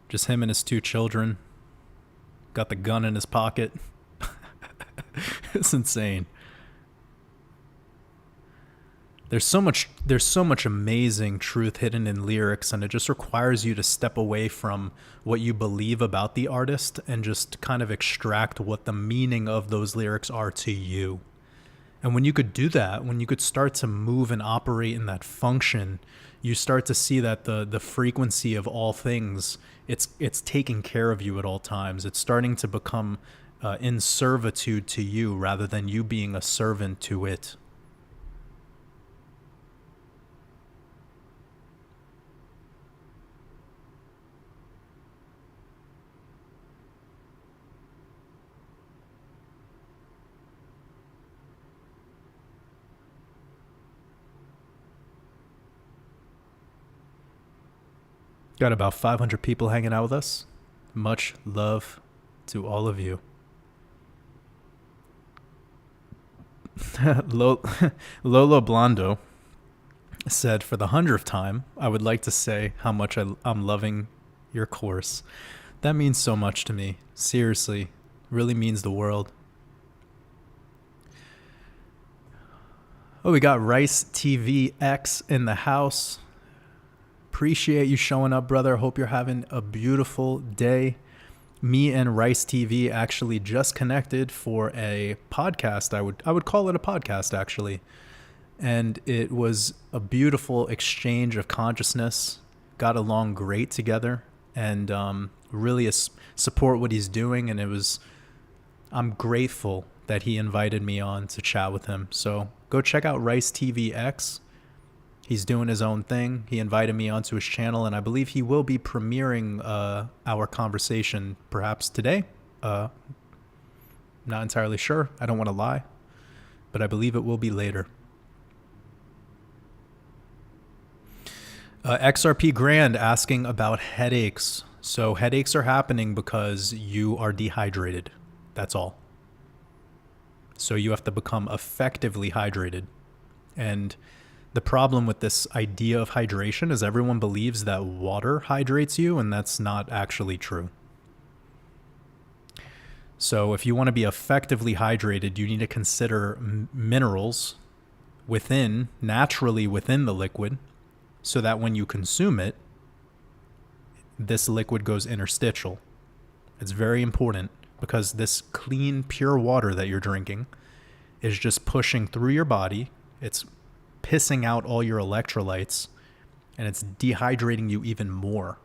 Just him and his two children. Got the gun in his pocket. It's insane. There's so much amazing truth hidden in lyrics, and it just requires you to step away from what you believe about the artist and just kind of extract what the meaning of those lyrics are to you. And when you could do that, when you could start to move and operate in that function, you start to see that the frequency of all things, it's taking care of you at all times. It's starting to become in servitude to you rather than you being a servant to it. Got about 500 people hanging out with us. Much love to all of you. Lolo Blondo said, for the 100th time, I would like to say how much I'm loving your course. That means so much to me. Seriously, really means the world. Oh, we got Rice TV X in the house. Appreciate you showing up, brother. Hope you're having a beautiful day. Me and Rice TV actually just connected for a podcast. I would call it a podcast, actually. And it was a beautiful exchange of consciousness. Got along great together. and really support what he's doing. And I'm grateful that he invited me on to chat with him. So go check out Rice TV X. He's doing his own thing. He invited me onto his channel, and I believe he will be premiering our conversation perhaps today. Not entirely sure. I don't want to lie, but I believe it will be later. XRP Grand asking about headaches. So headaches are happening because you are dehydrated. That's all. So you have to become effectively hydrated. And the problem with this idea of hydration is everyone believes that water hydrates you, and that's not actually true. So if you want to be effectively hydrated, you need to consider minerals naturally within the liquid, so that when you consume it, this liquid goes interstitial. It's very important, because this clean, pure water that you're drinking is just pushing through your body. It's pissing out all your electrolytes, and it's dehydrating you even more.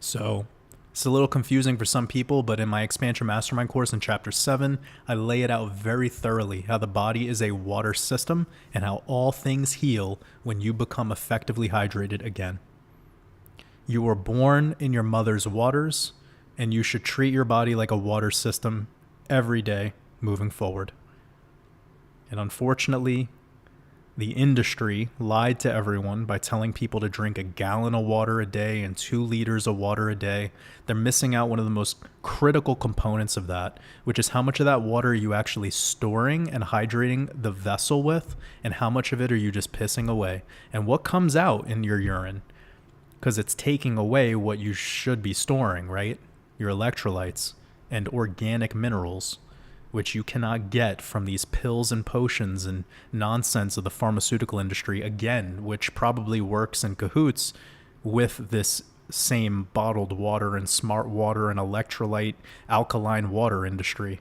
So it's a little confusing for some people, but in my expansion mastermind course in chapter 7, I lay it out very thoroughly, how the body is a water system and how all things heal when you become effectively hydrated again. You were born in your mother's waters, and you should treat your body like a water system every day moving forward. And unfortunately, the industry lied to everyone by telling people to drink a gallon of water a day and 2 liters of water a day. They're missing out one of the most critical components of that, which is how much of that water are you actually storing and hydrating the vessel with, and how much of it are you just pissing away, and what comes out in your urine, because it's taking away what you should be storing, right? Your electrolytes and organic minerals, which you cannot get from these pills and potions and nonsense of the pharmaceutical industry, again, which probably works in cahoots with this same bottled water and smart water and electrolyte alkaline water industry.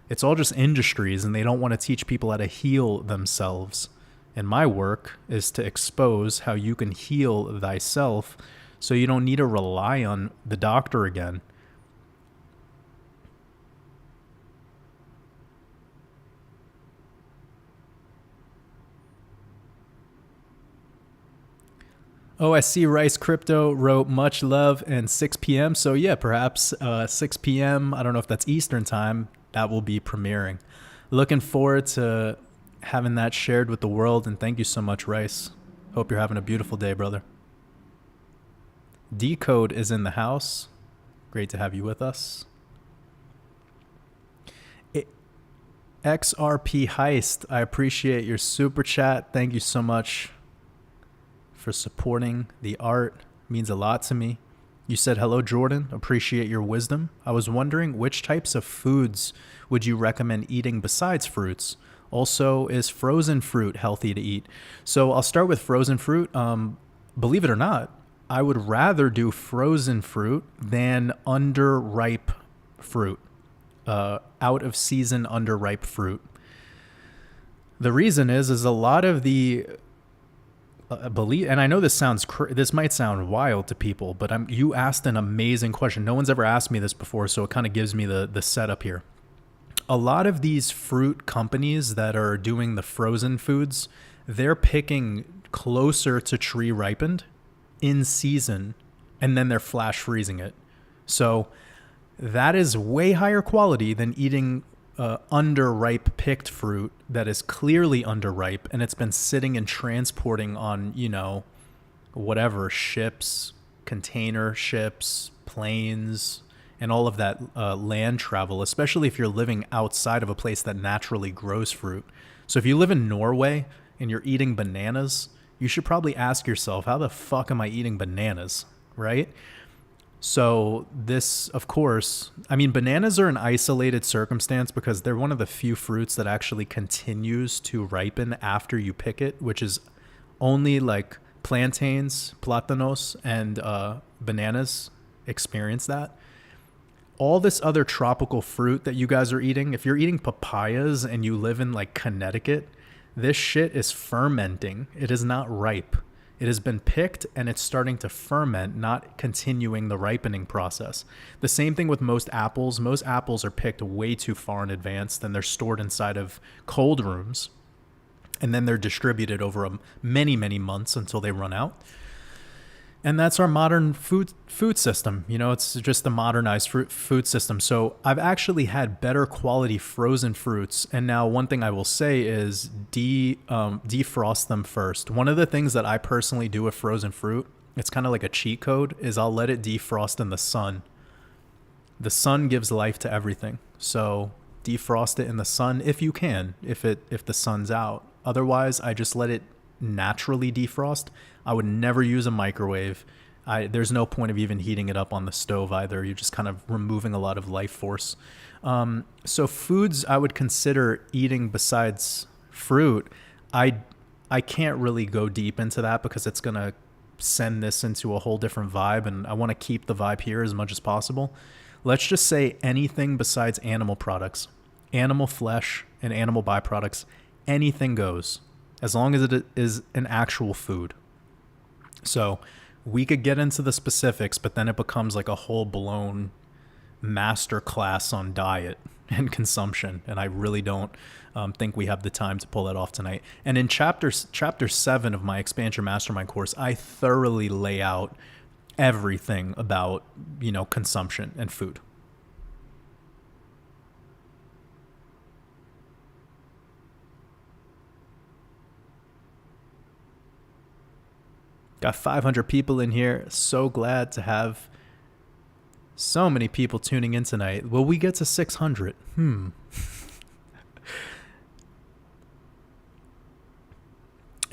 It's all just industries, and they don't want to teach people how to heal themselves. And my work is to expose how you can heal thyself, so you don't need to rely on the doctor again. Oh, I see Rice Crypto wrote much love and 6 p.m. So yeah, perhaps 6 p.m. I don't know if that's Eastern time. That will be premiering. Looking forward to having that shared with the world. And thank you so much, Rice. Hope you're having a beautiful day, brother. Decode is in the house. Great to have you with us. XRP Heist, I appreciate your super chat. Thank you so much for supporting the art. It means a lot to me. You said, hello, Jordan. Appreciate your wisdom. I was wondering, which types of foods would you recommend eating besides fruits? Also, is frozen fruit healthy to eat? So I'll start with frozen fruit. Believe it or not, I would rather do frozen fruit than underripe fruit, out of season underripe fruit. The reason is a lot of the and I know this might sound wild to people, but you asked an amazing question. No one's ever asked me this before, so it kind of gives me the setup here. A lot of these fruit companies that are doing the frozen foods, they're picking closer to tree ripened in season, and then they're flash freezing it. So that is way higher quality than eating underripe picked fruit that is clearly underripe, and it's been sitting and transporting on, whatever, ships, container ships, planes, and all of that land travel, especially if you're living outside of a place that naturally grows fruit. So if you live in Norway and you're eating bananas, you should probably ask yourself, how the fuck am I eating bananas, right? So this, of course, bananas are an isolated circumstance because they're one of the few fruits that actually continues to ripen after you pick it, which is only like plantains, plátanos, and bananas experience that. All this other tropical fruit that you guys are eating, if you're eating papayas and you live in like Connecticut, This shit is fermenting. It is not ripe. It has been picked and it's starting to ferment, not continuing the ripening process. The same thing with most apples. Most apples are picked way too far in advance, then they're stored inside of cold rooms, and then they're distributed over many, many months until they run out. And that's our modern food system. You know, it's just the modernized food system. So I've actually had better quality frozen fruits. And now one thing I will say is defrost them first. One of the things that I personally do with frozen fruit, it's kind of like a cheat code, is I'll let it defrost in the sun. The sun gives life to everything. So defrost it in the sun if you can, if the sun's out. Otherwise, I just let it naturally defrost. I would never use a microwave. There's no point of even heating it up on the stove either. You're just kind of removing a lot of life force. So foods I would consider eating besides fruit, I can't really go deep into that because it's going to send this into a whole different vibe, and I want to keep the vibe here as much as possible. Let's just say anything besides animal products, animal flesh and animal byproducts, anything goes, as long as it is an actual food. So we could get into the specifics, but then it becomes like a whole blown master class on diet and consumption. And I really don't think we have the time to pull that off tonight. And in chapter 7 of my expansion mastermind course, I thoroughly lay out everything about, you know, consumption and food. Got 500 people in here. So glad to have so many people tuning in tonight. Will we get to 600? And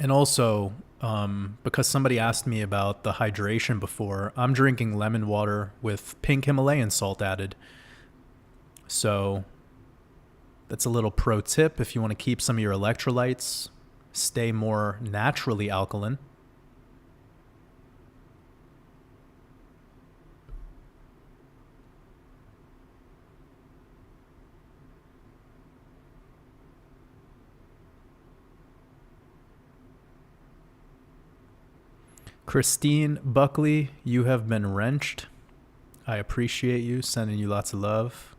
also, because somebody asked me about the hydration before, I'm drinking lemon water with pink Himalayan salt added. So that's a little pro tip if you want to keep some of your electrolytes, stay more naturally alkaline. Christine Buckley, you have been wrenched. I appreciate you, sending you lots of love.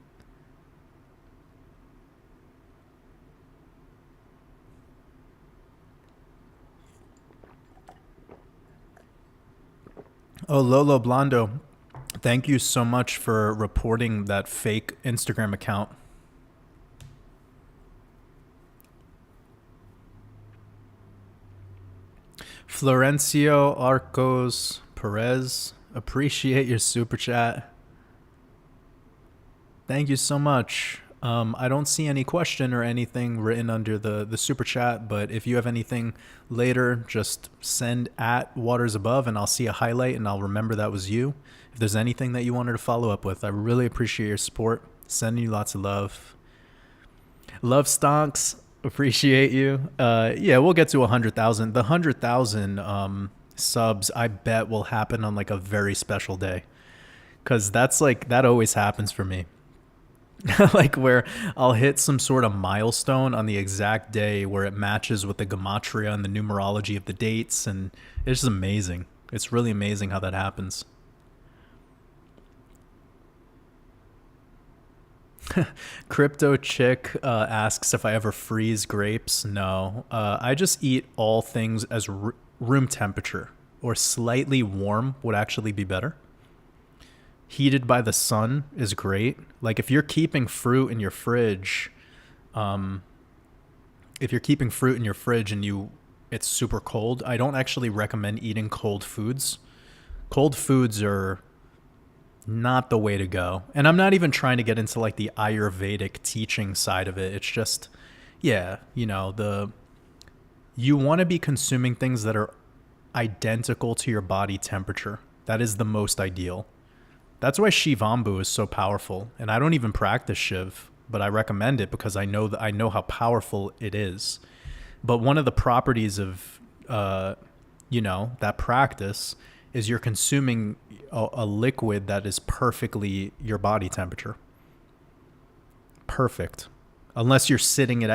Oh, Lolo Blondo, thank you so much for reporting that fake Instagram account. Florencio Arcos Perez, appreciate your super chat. Thank you so much. I don't see any question or anything written under the super chat, but if you have anything later, just send at Waters Above and I'll see a highlight and I'll remember that was you. If there's anything that you wanted to follow up with, I really appreciate your support. Sending you lots of love. Love Stonks, appreciate you. Yeah, we'll get to 100,000. The 100,000 subs, I bet, will happen on like a very special day, because that's like, that always happens for me. Like where I'll hit some sort of milestone on the exact day where it matches with the Gematria and the numerology of the dates, and it's just amazing. It's really amazing how that happens. Crypto Chick asks if I ever freeze grapes. No, I just eat all things as room temperature, or slightly warm would actually be better. Heated by the sun is great. Like if you're keeping fruit in your fridge, and it's super cold, I don't actually recommend eating cold foods. Cold foods are not the way to go. And I'm not even trying to get into like the Ayurvedic teaching side of it. It's just, yeah, you know, you want to be consuming things that are identical to your body temperature. That is the most ideal. That's why Shivambu is so powerful. And I don't even practice Shiv, but I recommend it because I know how powerful it is. But one of the properties of, that practice is you're consuming a liquid that is perfectly your body temperature. Perfect. unless you're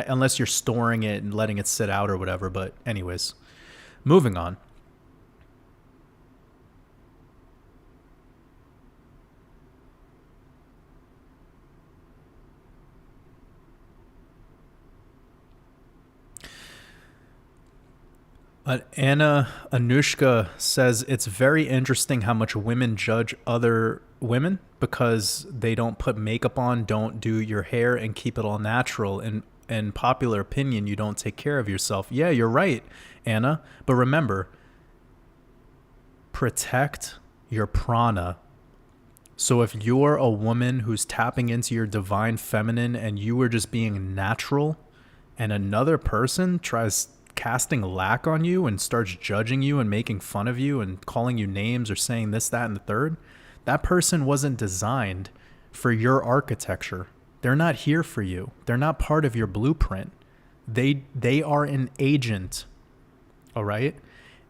unless you're storing it and letting it sit out or whatever. But anyways, moving on. Anna Anushka says it's very interesting how much women judge other women because they don't put makeup on, don't do your hair, and keep it all natural. And in popular opinion, you don't take care of yourself. Yeah, you're right, Anna. But remember, protect your prana. So if you're a woman who's tapping into your divine feminine and you were just being natural, and another person tries casting lack on you and starts judging you and making fun of you and calling you names or saying this, that, and the third, that person wasn't designed for your architecture. They're not here for you. They're not part of your blueprint. They are an agent, all right?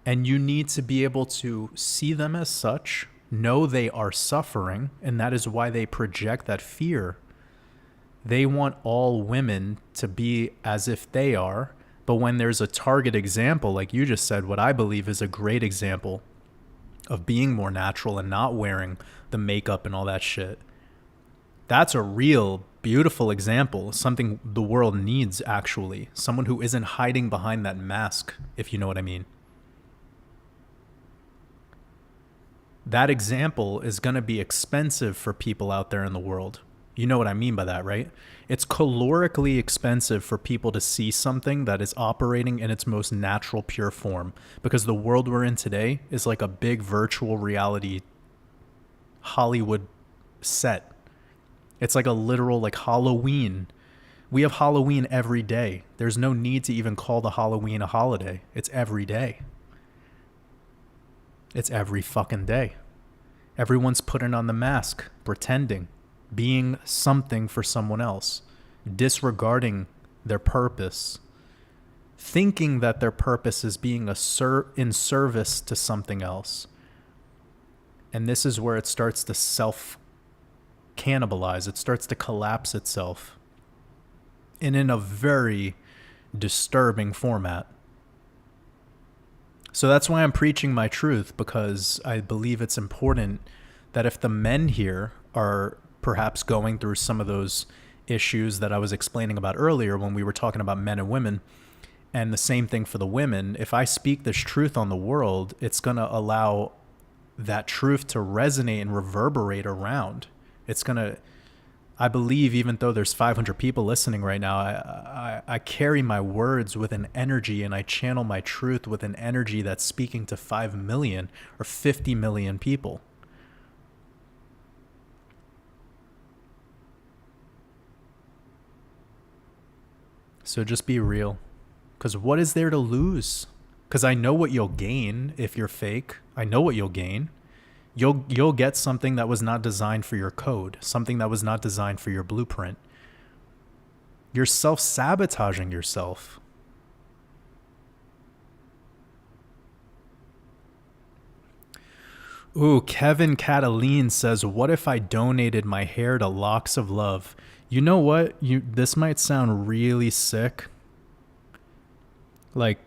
And you need to be able to see them as such, know they are suffering, and that is why they project that fear. They want all women to be as if they are. But when there's a target example, like you just said, what I believe is a great example of being more natural and not wearing the makeup and all that shit, that's a real beautiful example, something the world needs actually. Someone who isn't hiding behind that mask, if you know what I mean. That example is going to be expensive for people out there in the world. You know what I mean by that, right? It's calorically expensive for people to see something that is operating in its most natural, pure form, because the world we're in today is like a big virtual reality Hollywood set. It's like a literal, like Halloween. We have Halloween every day. There's no need to even call the Halloween a holiday. It's every day. It's every fucking day. Everyone's putting on the mask, pretending, being something for someone else, disregarding their purpose, thinking that their purpose is being in service to something else. And this is where it starts to self-cannibalize. It starts to collapse itself. And in a very disturbing format. So that's why I'm preaching my truth, because I believe it's important that if the men here are perhaps going through some of those issues that I was explaining about earlier when we were talking about men and women, and the same thing for the women, if I speak this truth on the world, it's going to allow that truth to resonate and reverberate around. It's going to, I believe, even though there's 500 people listening right now, I carry my words with an energy, and I channel my truth with an energy that's speaking to 5 million or 50 million people. So just be real. Because what is there to lose? Because I know what you'll gain if you're fake. I know what you'll gain. You'll get something that was not designed for your code, something that was not designed for your blueprint. You're self-sabotaging yourself. Ooh, Kevin Cataline says, what if I donated my hair to Locks of Love? You know what? This might sound really sick. Like,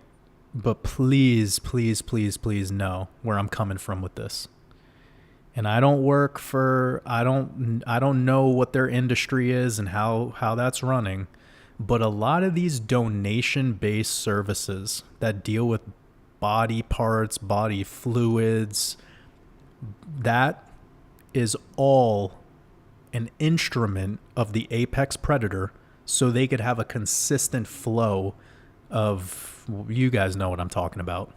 but please, please, please, please know where I'm coming from with this. And I don't work for, I don't know what their industry is and how that's running. But a lot of these donation-based services that deal with body parts, body fluids, that is all an instrument of the apex predator, so they could have a consistent flow of, you guys know what I'm talking about.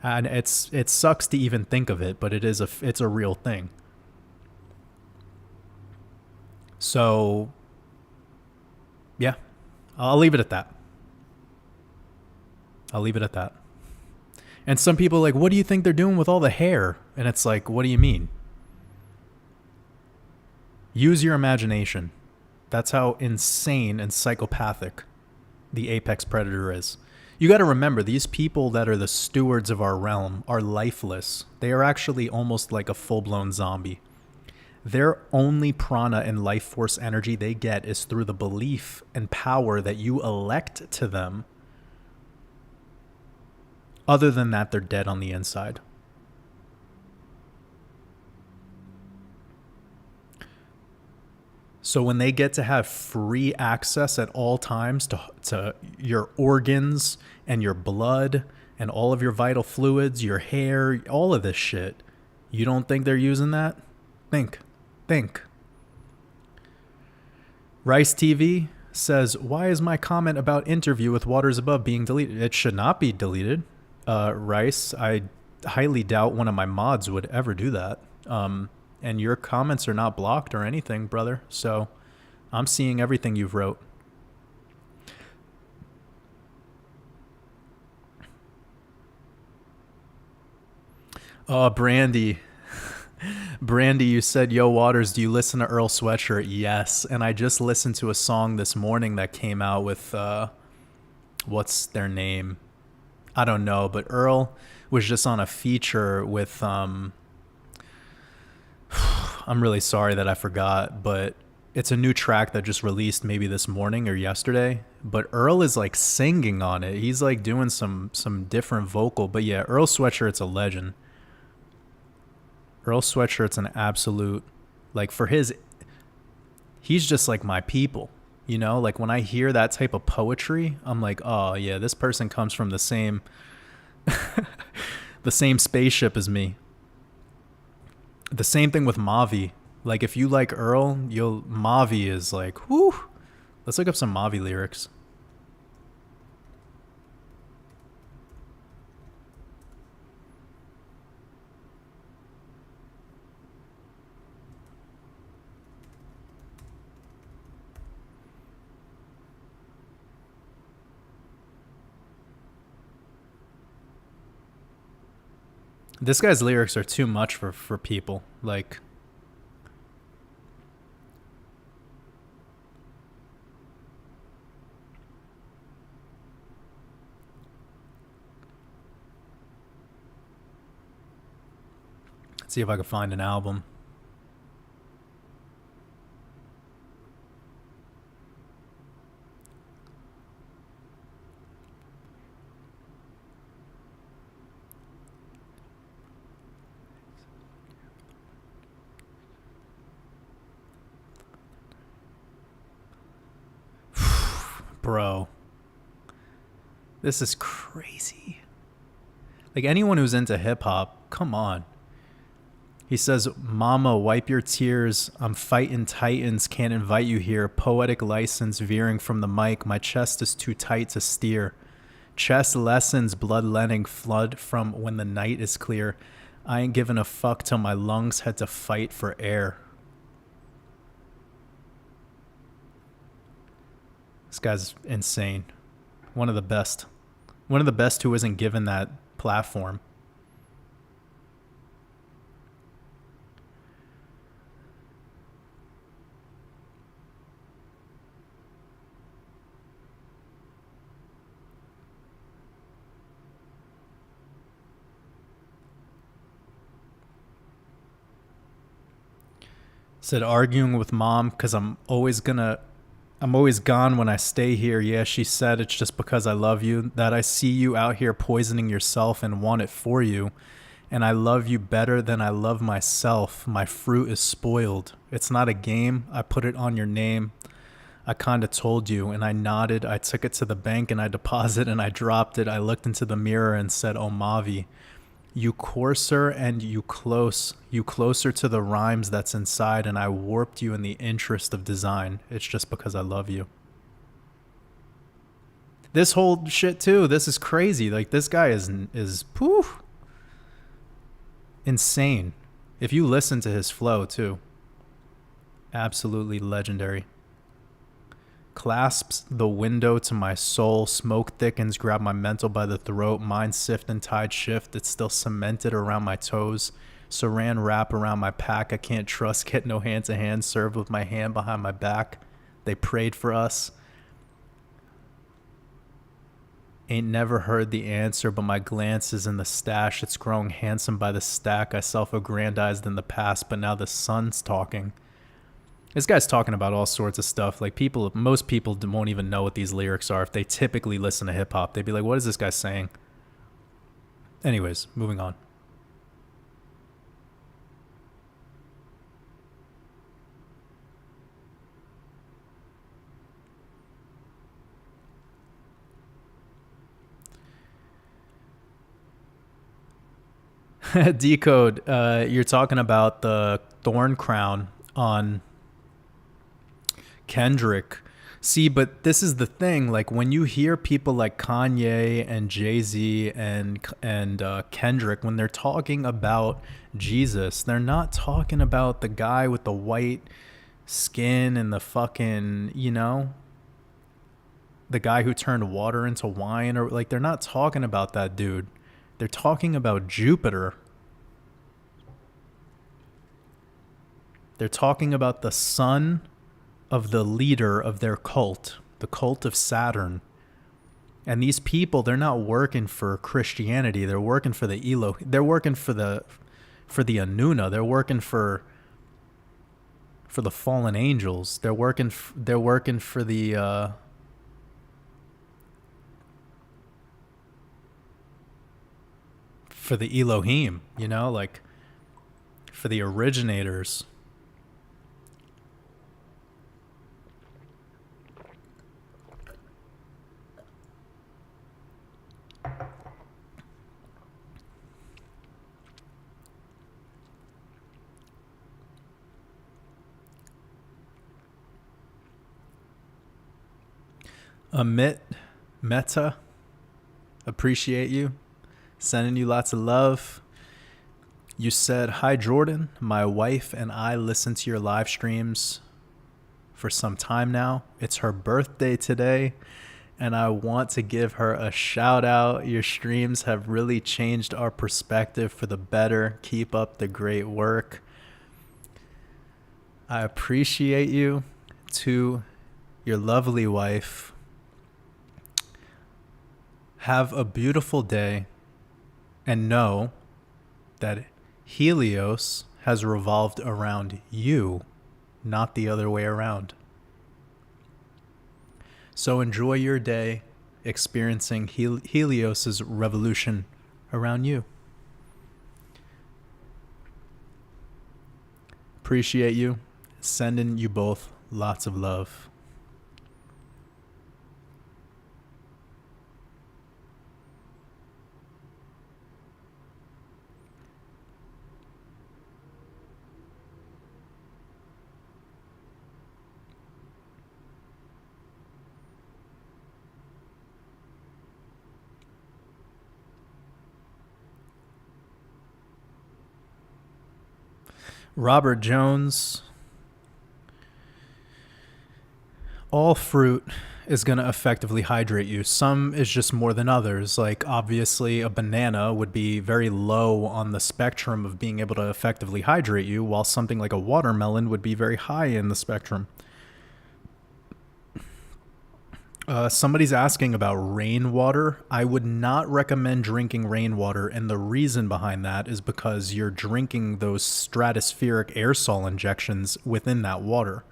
And it sucks to even think of it, but it's a real thing. So yeah, I'll leave it at that. And some people are like, what do you think they're doing with all the hair? And it's like, what do you mean? Use your imagination. That's how insane and psychopathic the apex predator is. You got to remember, these people that are the stewards of our realm are lifeless. They are actually almost like a full-blown zombie. Their only prana and life force energy they get is through the belief and power that you elect to them. Other than that, they're dead on the inside. So when they get to have free access at all times to your organs and your blood and all of your vital fluids, your hair, all of this shit, you don't think they're using that? Think. Rice TV says, why is my comment about interview with Waters Above being deleted? It should not be deleted. Rice, I highly doubt one of my mods would ever do that. And your comments are not blocked or anything, brother. So I'm seeing everything you've wrote. Oh, Brandy. Brandy, you said, yo, Waters, do you listen to Earl Sweatshirt? Yes. And I just listened to a song this morning that came out with, what's their name? I don't know, but Earl was just on a feature with, I'm really sorry that I forgot, but it's a new track that just released maybe this morning or yesterday. But Earl is like singing on it. He's like doing some different vocal. But yeah, Earl Sweatshirt's a legend. Earl Sweatshirt's an absolute, like for his, he's just like my people, you know? Like when I hear that type of poetry, I'm like, oh yeah, this person comes from the same, the same spaceship as me. The same thing with Mavi. Like if you like Earl, Mavi is like, whoo. Let's look up some Mavi lyrics. This guy's lyrics are too much for people. Like, let's see if I can find an album. Bro, this is crazy. Like anyone who's into hip hop, come on. He says, mama, wipe your tears. I'm fighting titans, can't invite you here. Poetic license veering from the mic. My chest is too tight to steer. Chest lessons, blood letting flood from when the night is clear. I ain't giving a fuck till my lungs had to fight for air. This guy's insane. One of the best. One of the best who isn't given that platform. Said arguing with mom because I'm always gone when I stay here. Yeah, she said it's just because I love you, that I see you out here poisoning yourself and want it for you. And I love you better than I love myself. My fruit is spoiled. It's not a game. I put it on your name. I kind of told you, and I nodded. I took it to the bank and I deposited and I dropped it. I looked into the mirror and said, oh, Mavi, you coarser and you closer to the rhymes that's inside, and I warped you in the interest of design. It's just because I love you. This whole shit too, this is crazy. Like this guy is poof, insane. If you listen to his flow too, absolutely legendary. Clasps the window to my soul, smoke thickens, grab my mental by the throat, mind sift and tide shift, it's still cemented around my toes, saran wrap around my pack, I can't trust, get no hand to hand, served with my hand behind my back, they prayed for us. Ain't never heard the answer, but my glance is in the stash. It's growing handsome by the stack. I self-aggrandized in the past, but now the sun's talking. This guy's talking about all sorts of stuff. Like most people won't even know what these lyrics are. If they typically listen to hip hop, they'd be like, what is this guy saying? Anyways, moving on. Decode, you're talking about the thorn crown on Kendrick. See, but this is the thing. Like when you hear people like Kanye and Jay-Z and Kendrick, when they're talking about Jesus, they're not talking about the guy with the white skin and the fucking, the guy who turned water into wine, or like they're not talking about that dude. They're talking about Jupiter. They're talking about the son of the leader of their cult, the cult of Saturn. And these people, they're not working for Christianity. They're working for the Elo. They're working for the Anuna. They're working for the fallen angels. They're working for the Elohim, like for the originators. Amit Meta, appreciate you. Sending you lots of love. You said, hi, Jordan. My wife and I listen to your live streams for some time now. It's her birthday today, and I want to give her a shout out. Your streams have really changed our perspective for the better. Keep up the great work. I appreciate you. To your lovely wife, have a beautiful day, and know that Helios has revolved around you, not the other way around. So enjoy your day experiencing Helios's revolution around you. Appreciate you. Sending you both lots of love. Robert Jones, all fruit is going to effectively hydrate you. Some is just more than others. Like obviously a banana would be very low on the spectrum of being able to effectively hydrate you, while something like a watermelon would be very high in the spectrum. Somebody's asking about rainwater. I would not recommend drinking rainwater, and the reason behind that is because you're drinking those stratospheric aerosol injections within that water.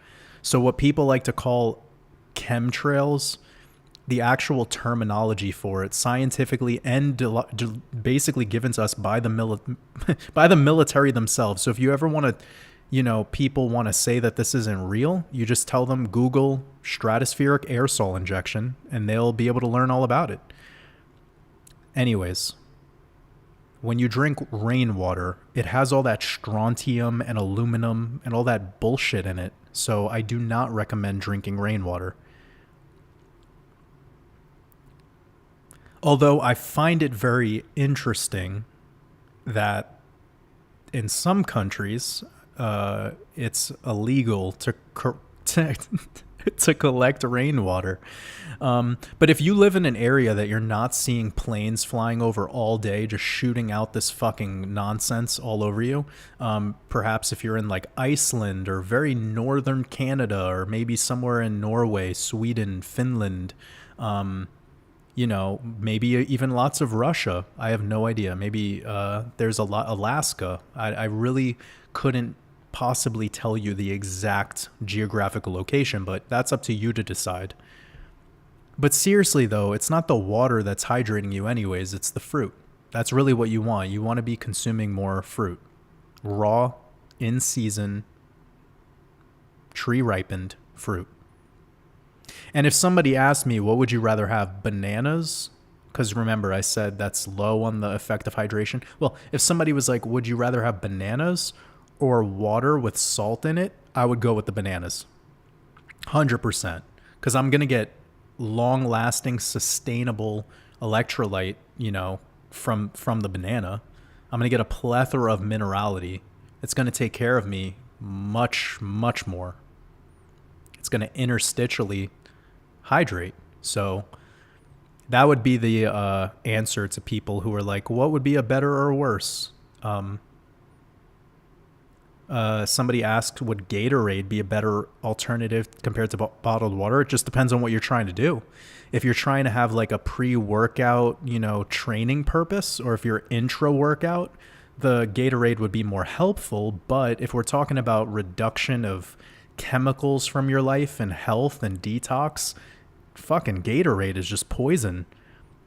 So what people like to call chemtrails, the actual terminology for it, scientifically and basically given to us by the by the military themselves. So if you ever want to, people want to say that this isn't real, you just tell them Google stratospheric aerosol injection and they'll be able to learn all about it. Anyways, when you drink rainwater, it has all that strontium and aluminum and all that bullshit in it. So I do not recommend drinking rainwater. Although I find it very interesting that in some countries, it's illegal to collect rainwater. But if you live in an area that you're not seeing planes flying over all day, just shooting out this fucking nonsense all over you, perhaps if you're in like Iceland or very northern Canada, or maybe somewhere in Norway, Sweden, Finland, You know, maybe even lots of Russia. I have no idea. Maybe there's a lot Alaska. I really couldn't possibly tell you the exact geographical location, but that's up to you to decide. But seriously, though, it's not the water that's hydrating you, anyways. It's the fruit. That's really what you want. You want to be consuming more fruit, raw, in season, tree ripened fruit. And if somebody asked me, what would you rather have, bananas? Because remember, I said that's low on the effect of hydration. Well, if somebody was like, would you rather have bananas or water with salt in it? I would go with the bananas. 100%. Because I'm going to get long lasting, sustainable electrolyte, from the banana. I'm going to get a plethora of minerality. It's going to take care of me much, much more. It's going to interstitially hydrate. So that would be the answer to people who are like, what would be a better or worse? Somebody asked, would Gatorade be a better alternative compared to bottled water? It just depends on what you're trying to do. If you're trying to have like a pre-workout, training purpose, or if you're intra-workout, the Gatorade would be more helpful. But if we're talking about reduction of chemicals from your life and health and detox, fucking Gatorade is just poison.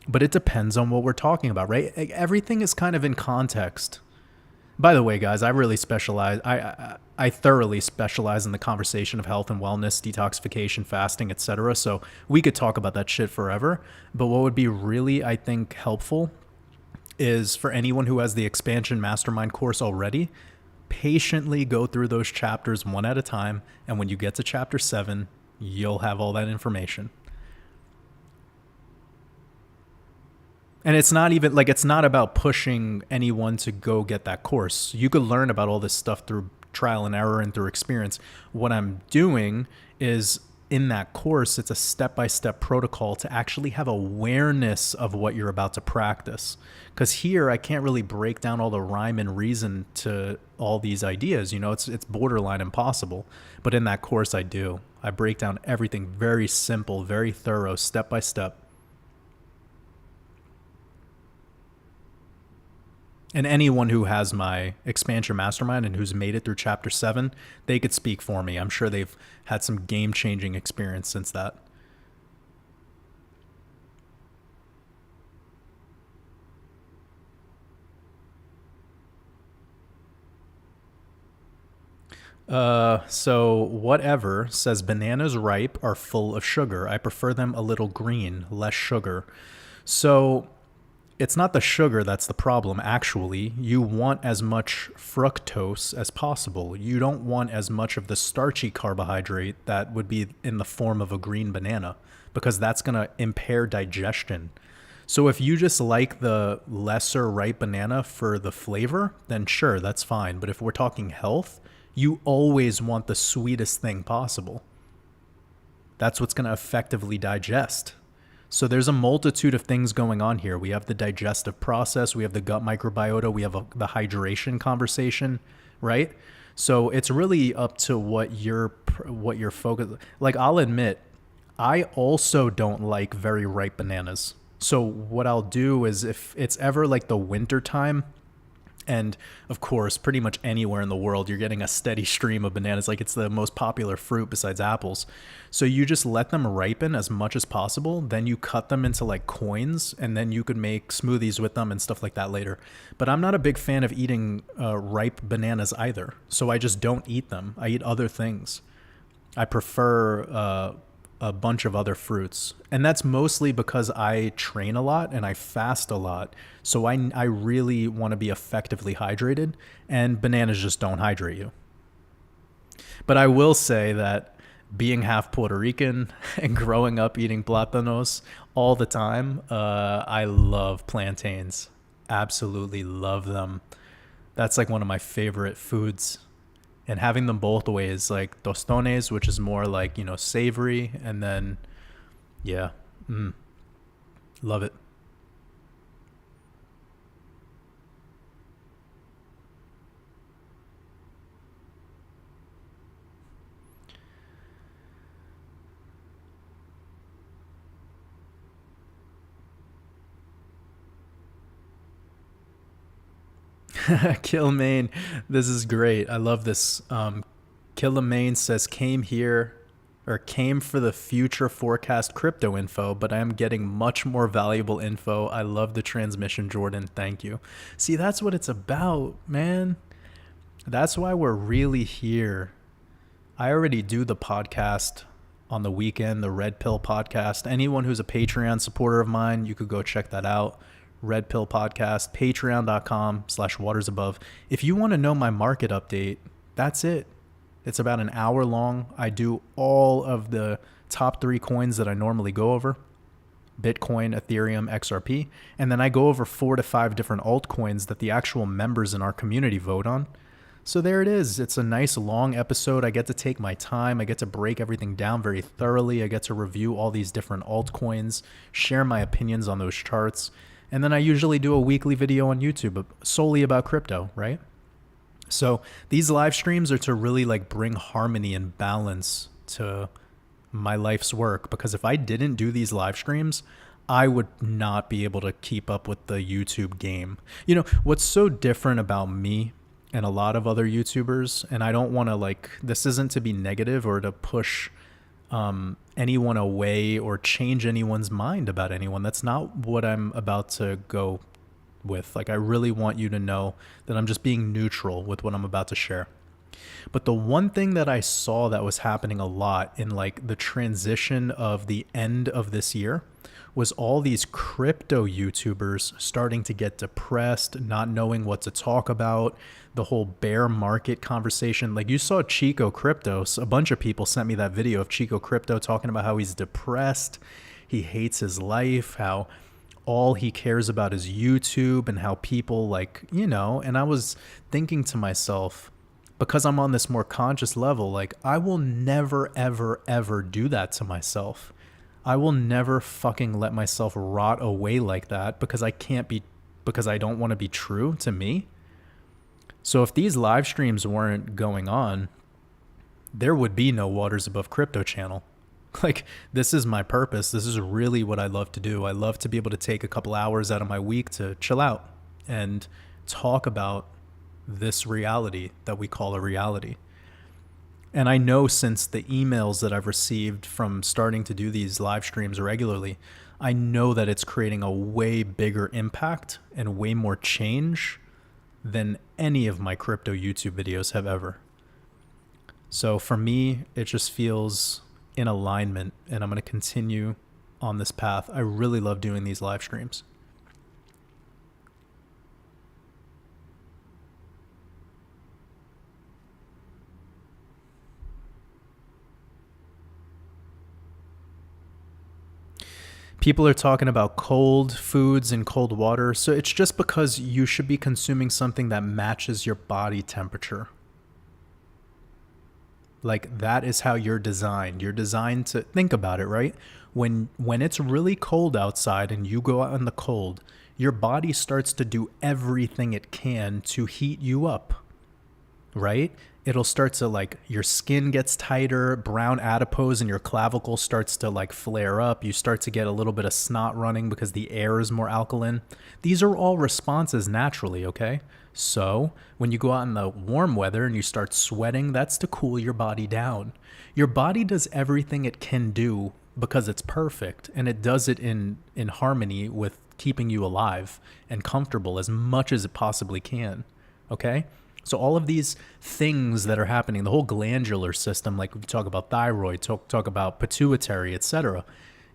But it depends on what we're talking about, right? Everything is kind of in context. By the way, guys, I really specialize. I thoroughly specialize in the conversation of health and wellness, detoxification, fasting, etc. So we could talk about that shit forever. But what would be really, I think, helpful is for anyone who has the expansion mastermind course already, patiently go through those chapters one at a time. And when you get to chapter 7, you'll have all that information. And it's not even like, it's not about pushing anyone to go get that course. You could learn about all this stuff through trial and error and through experience. What I'm doing is, in that course, it's a step-by-step protocol to actually have awareness of what you're about to practice. Because here, I can't really break down all the rhyme and reason to all these ideas. It's borderline impossible. But in that course, I do. I break down everything very simple, very thorough, step-by-step. And anyone who has my expansion mastermind and who's made it through chapter 7, they could speak for me. I'm sure they've had some game-changing experience since that. So whatever says bananas ripe are full of sugar. I prefer them a little green, less sugar. So it's not the sugar that's the problem, actually. You want as much fructose as possible. You don't want as much of the starchy carbohydrate that would be in the form of a green banana, because that's going to impair digestion. So if you just like the lesser ripe banana for the flavor, then sure, that's fine. But if we're talking health, you always want the sweetest thing possible. That's what's going to effectively digest. So there's a multitude of things going on here. We have the digestive process, we have the gut microbiota, we have the hydration conversation, right? So it's really up to what you're focused. Like, I'll admit, I also don't like very ripe bananas. So what I'll do is, if it's ever like the winter time, and of course, pretty much anywhere in the world, you're getting a steady stream of bananas. Like, it's the most popular fruit besides apples. So you just let them ripen as much as possible. Then you cut them into like coins, and then you could make smoothies with them and stuff like that later. But I'm not a big fan of eating ripe bananas either. So I just don't eat them. I eat other things. I prefer a bunch of other fruits. And that's mostly because I train a lot and I fast a lot. So I really want to be effectively hydrated, and bananas just don't hydrate you. But I will say that being half Puerto Rican and growing up eating plátanos all the time, I love plantains. Absolutely love them. That's like one of my favorite foods. And having them both ways, like tostones, which is more like, savory, and then, yeah, love it. Killmain, this is great. I love this. Killmain says came for the future forecast crypto info, but I am getting much more valuable info. I love the transmission, Jordan. Thank you. See, that's what it's about, man. That's why we're really here. I already do the podcast on the weekend, the Red Pill podcast. Anyone who's a Patreon supporter of mine, you could go check that out. Red Pill podcast, patreon.com/watersabove. If you want to know my market update, that's it. It's about an hour long. I do all of the top 3 coins that I normally go over: Bitcoin, Ethereum, XRP. And then I go over 4 to 5 different altcoins that the actual members in our community vote on. So there it is. It's a nice long episode. I get to take my time. I get to break everything down very thoroughly. I get to review all these different altcoins, share my opinions on those charts. And then I usually do a weekly video on YouTube solely about crypto, right? So these live streams are to really like bring harmony and balance to my life's work, because if I didn't do these live streams, I would not be able to keep up with the YouTube game. You know, what's so different about me and a lot of other YouTubers, and I don't want to this isn't to be negative or to push anyone away or change anyone's mind about anyone. That's not what I'm about to go with. I really want you to know that I'm just being neutral with what I'm about to share. But the one thing that I saw that was happening a lot in the transition of the end of this year was all these crypto YouTubers starting to get depressed, not knowing what to talk about, the whole bear market conversation. You saw Chico Crypto. A bunch of people sent me that video of Chico Crypto talking about how he's depressed, he hates his life, how all he cares about is YouTube, and how people and I was thinking to myself, because I'm on this more conscious level, I will never, ever, ever do that to myself. I will never fucking let myself rot away like that because I don't want to be true to me. So if these live streams weren't going on, there would be no Waters Above Crypto channel. This is my purpose. This is really what I love to do. I love to be able to take a couple hours out of my week to chill out and talk about this reality that we call a reality. And I know since the emails that I've received from starting to do these live streams regularly, I know that it's creating a way bigger impact and way more change than any of my crypto YouTube videos have ever. So for me, it just feels in alignment, and I'm going to continue on this path. I really love doing these live streams. People are talking about cold foods and cold water. So it's just because you should be consuming something that matches your body temperature. That is how you're designed. You're designed to think about it, right? When it's really cold outside and you go out in the cold, your body starts to do everything it can to heat you up, right? It'll start to your skin gets tighter, brown adipose in your clavicle starts to flare up. You start to get a little bit of snot running because the air is more alkaline. These are all responses naturally, okay? So when you go out in the warm weather and you start sweating, that's to cool your body down. Your body does everything it can do because it's perfect, and it does it in harmony with keeping you alive and comfortable as much as it possibly can, okay? So all of these things that are happening, the whole glandular system, we talk about thyroid, talk about pituitary, etc.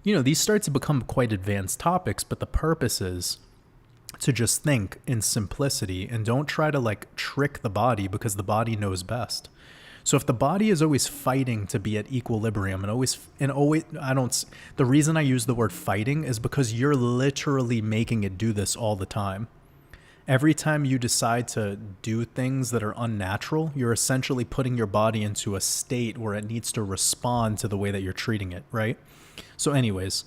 These start to become quite advanced topics, but the purpose is to just think in simplicity and don't try to trick the body, because the body knows best. So if the body is always fighting to be at equilibrium the reason I use the word fighting is because you're literally making it do this all the time. Every time you decide to do things that are unnatural, you're essentially putting your body into a state where it needs to respond to the way that you're treating it, right? So anyways,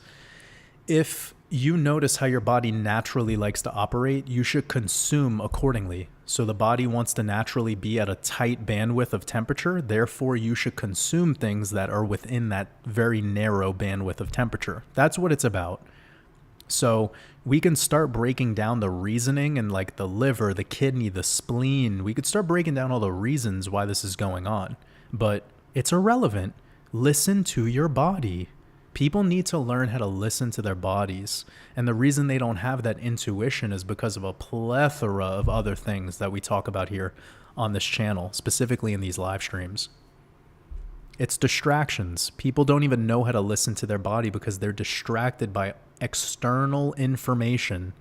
if you notice how your body naturally likes to operate, you should consume accordingly. So the body wants to naturally be at a tight bandwidth of temperature. Therefore, you should consume things that are within that very narrow bandwidth of temperature. That's what it's about. So we can start breaking down the reasoning and like the liver, the kidney, the spleen. We could start breaking down all the reasons why this is going on, but it's irrelevant. Listen to your body. People need to learn how to listen to their bodies. And the reason they don't have that intuition is because of a plethora of other things that we talk about here on this channel, specifically in these live streams. It's distractions. People don't even know how to listen to their body because they're distracted by external information.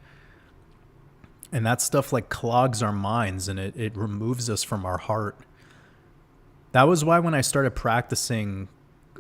And that stuff like clogs our minds and it removes us from our heart. That was why when I started practicing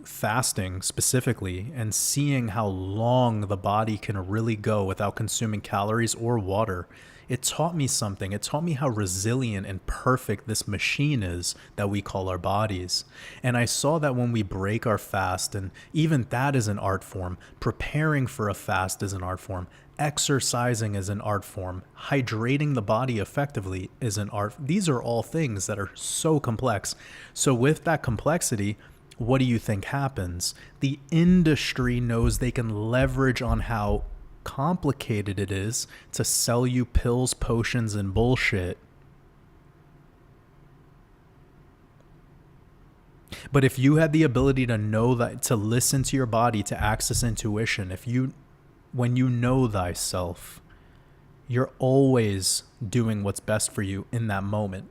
fasting specifically and seeing how long the body can really go without consuming calories or water, it taught me something. It taught me how resilient and perfect this machine is that we call our bodies. And I saw that when we break our fast, and even that is an art form, preparing for a fast is an art form, exercising is an art form, hydrating the body effectively is an art. These are all things that are so complex. So with that complexity, what do you think happens? The industry knows they can leverage on how complicated it is to sell you pills, potions, and bullshit. But if you had the ability to know that, to listen to your body, to access intuition, when you know thyself, you're always doing what's best for you in that moment.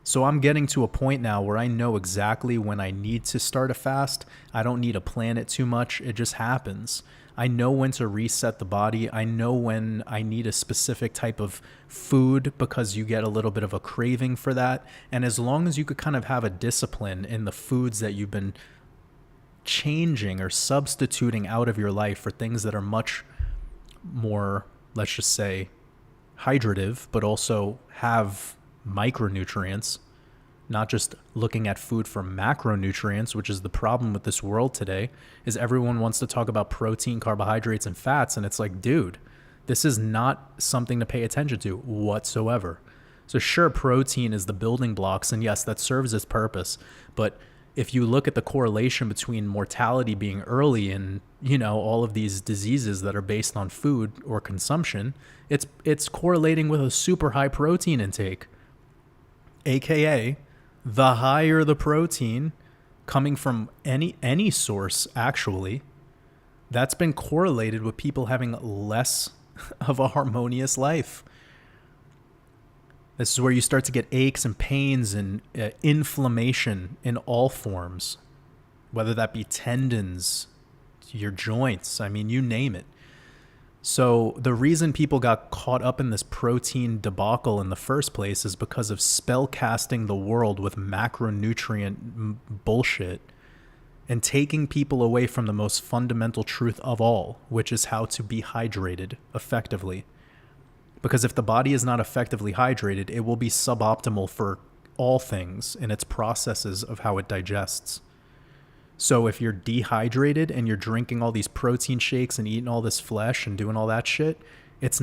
So I'm getting to a point now where I know exactly when I need to start a fast. I don't need to plan it too much. It just happens. I know when to reset the body. I know when I need a specific type of food because you get a little bit of a craving for that. And as long as you could kind of have a discipline in the foods that you've been changing or substituting out of your life for things that are much more, let's just say, hydrative, but also have micronutrients, not just looking at food for macronutrients, which is the problem with this world today, is everyone wants to talk about protein, carbohydrates, and fats. And it's like, dude, this is not something to pay attention to whatsoever. So sure, protein is the building blocks, and yes, that serves its purpose. But if you look at the correlation between mortality being early and, all of these diseases that are based on food or consumption, it's correlating with a super high protein intake. AKA, the higher the protein coming from any source, actually, that's been correlated with people having less of a harmonious life. This is where you start to get aches and pains and inflammation in all forms, whether that be tendons, your joints, you name it. So the reason people got caught up in this protein debacle in the first place is because of spell casting the world with macronutrient bullshit and taking people away from the most fundamental truth of all, which is how to be hydrated effectively. Because if the body is not effectively hydrated, it will be suboptimal for all things in its processes of how it digests. So if you're dehydrated and you're drinking all these protein shakes and eating all this flesh and doing all that shit, it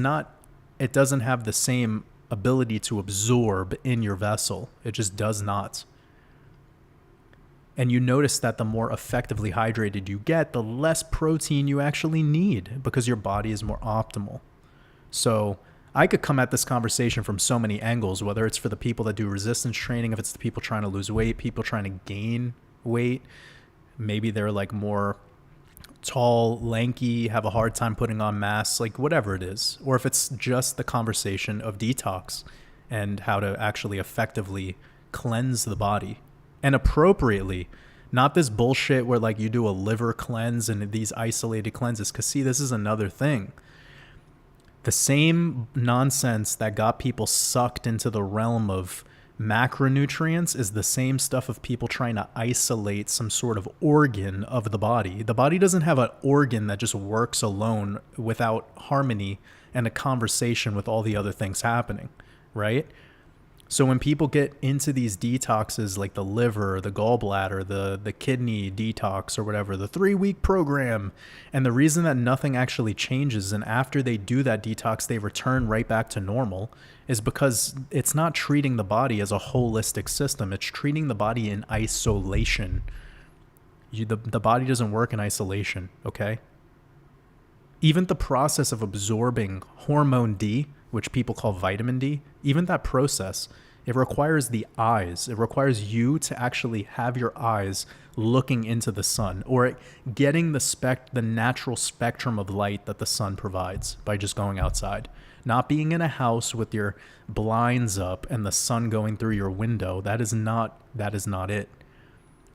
doesn't have the same ability to absorb in your vessel. It just does not. And you notice that the more effectively hydrated you get, the less protein you actually need because your body is more optimal. So I could come at this conversation from so many angles, whether it's for the people that do resistance training, if it's the people trying to lose weight, people trying to gain weight. Maybe they're like more tall, lanky, have a hard time putting on mass, like whatever it is. Or if it's just the conversation of detox and how to actually effectively cleanse the body and appropriately, not this bullshit where like you do a liver cleanse and these isolated cleanses. Because see, this is another thing. The same nonsense that got people sucked into the realm of macronutrients is the same stuff of people trying to isolate some sort of organ of the body. The body doesn't have an organ that just works alone without harmony and a conversation with all the other things happening, right? So when people get into these detoxes like the liver, the gallbladder, the kidney detox or whatever, the 3-week program, and the reason that nothing actually changes and after they do that detox, they return right back to normal is because it's not treating the body as a holistic system. It's treating the body in isolation. The body doesn't work in isolation, okay? Even the process of absorbing hormone D, which people call vitamin D, even that process, it requires the eyes. It requires you to actually have your eyes looking into the sun, or getting the natural spectrum of light that the sun provides by just going outside. Not being in a house with your blinds up and the sun going through your window. That is not it.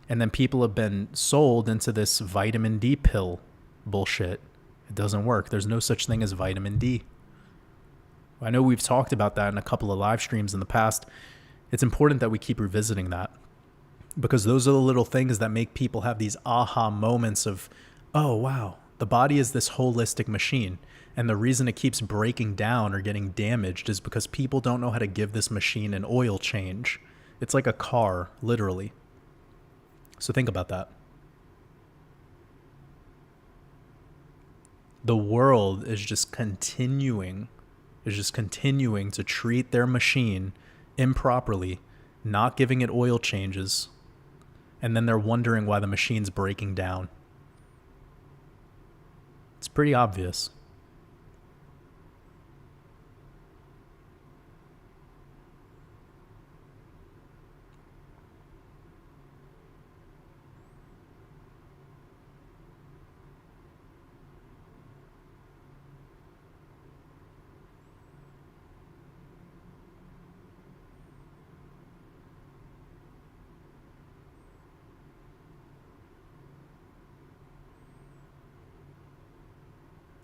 And then people have been sold into this vitamin D pill bullshit. It doesn't work. There's no such thing as vitamin D. I know we've talked about that in a couple of live streams in the past. It's important that we keep revisiting that, because those are the little things that make people have these aha moments of, oh, wow, the body is this holistic machine. And the reason it keeps breaking down or getting damaged is because people don't know how to give this machine an oil change. It's like a car, literally. So think about that. The world is just continuing to treat their machine improperly, not giving it oil changes, and then they're wondering why the machine's breaking down. It's pretty obvious.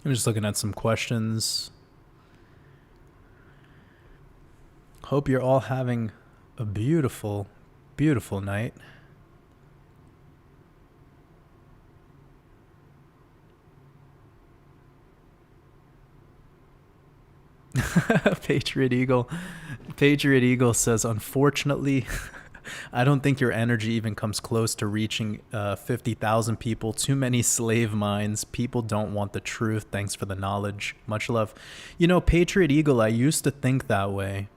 I'm just looking at some questions. Hope you're all having a beautiful, beautiful night. Patriot Eagle says, unfortunately, I don't think your energy even comes close to reaching 50,000 people. Too many slave minds. People don't want the truth. Thanks for the knowledge. Much love. You know, Patriot Eagle, I used to think that way.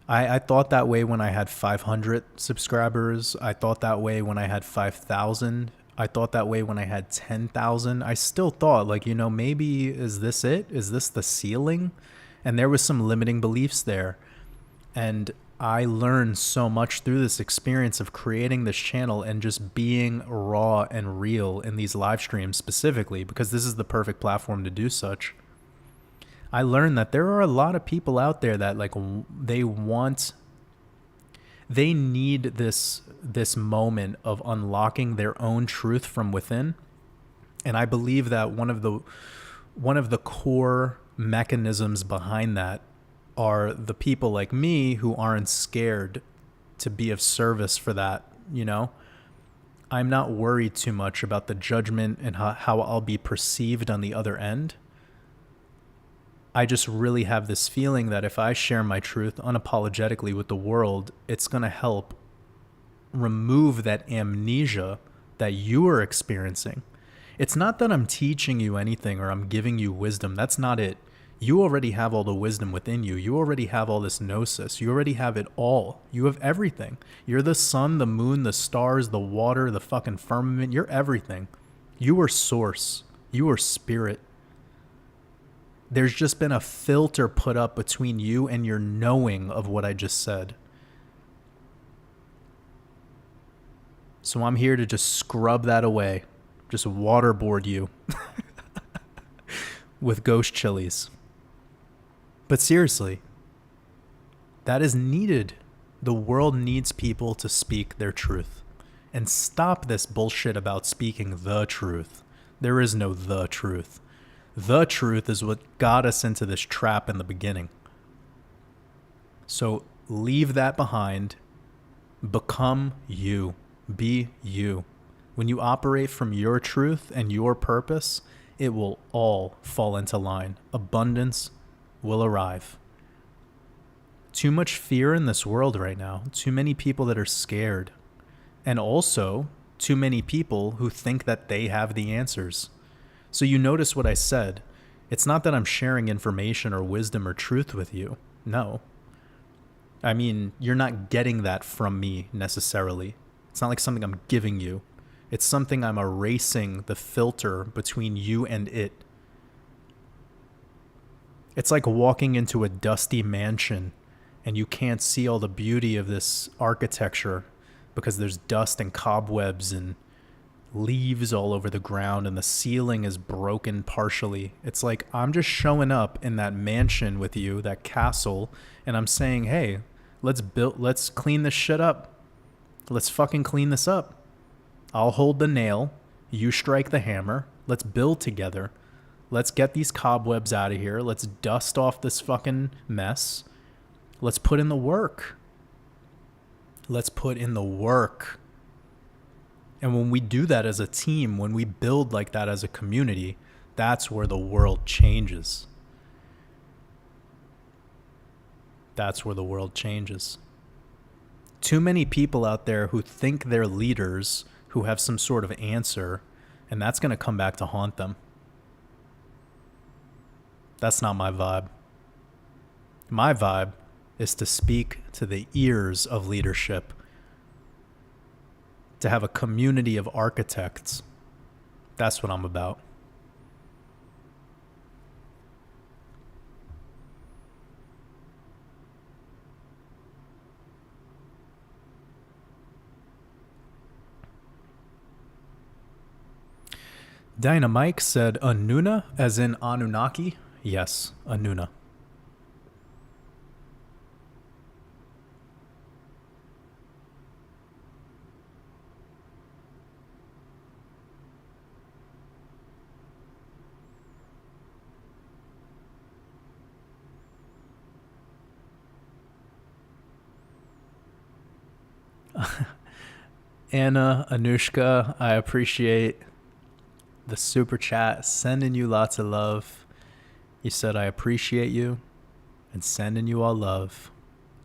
I thought that way when I had 500 subscribers. I thought that way when I had 5,000. I thought that way when I had 10,000. I still thought, like, you know, maybe is this it? Is this the ceiling? And there was some limiting beliefs there. And I learned so much through this experience of creating this channel and just being raw and real in these live streams specifically, because this is the perfect platform to do such. I learned that there are a lot of people out there that, like, they need this moment of unlocking their own truth from within. And I believe that one of the core mechanisms behind that are the people like me who aren't scared to be of service for that, you know? I'm not worried too much about the judgment and how I'll be perceived on the other end. I just really have this feeling that if I share my truth unapologetically with the world, it's going to help remove that amnesia that you are experiencing. It's not that I'm teaching you anything or I'm giving you wisdom. That's not it. You already have all the wisdom within you. You already have all this gnosis. You already have it all. You have everything. You're the sun, the moon, the stars, the water, the fucking firmament. You're everything. You are source. You are spirit. There's just been a filter put up between you and your knowing of what I just said. So I'm here to just scrub that away. Just waterboard you with ghost chilies. But seriously, that is needed. The world needs people to speak their truth. And stop this bullshit about speaking the truth. There is no the truth. The truth is what got us into this trap in the beginning. So leave that behind. Become you. Be you. When you operate from your truth and your purpose, it will all fall into line. Abundance will arrive. Too much fear in this world right now. Too many people that are scared. And also, too many people who think that they have the answers. So you notice what I said. It's not that I'm sharing information or wisdom or truth with you. No. I mean, you're not getting that from me necessarily. It's not like something I'm giving you. It's something I'm erasing the filter between you and it. It's like walking into a dusty mansion and you can't see all the beauty of this architecture because there's dust and cobwebs and leaves all over the ground and the ceiling is broken partially. It's like I'm just showing up in that mansion with you, that castle, and I'm saying, hey, let's clean this shit up. Let's fucking clean this up. I'll hold the nail, you strike the hammer, let's build together. Let's get these cobwebs out of here. Let's dust off this fucking mess. Let's put in the work. Let's put in the work. And when we do that as a team, when we build like that as a community, that's where the world changes. That's where the world changes. Too many people out there who think they're leaders, who have some sort of answer, and that's going to come back to haunt them. That's not my vibe. My vibe is to speak to the ears of leadership, to have a community of architects. That's what I'm about. Dynamike said Anuna as in Anunnaki. Yes, Anuna. Anna, Anushka, I appreciate the super chat, sending you lots of love. You said I appreciate you and sending you all love.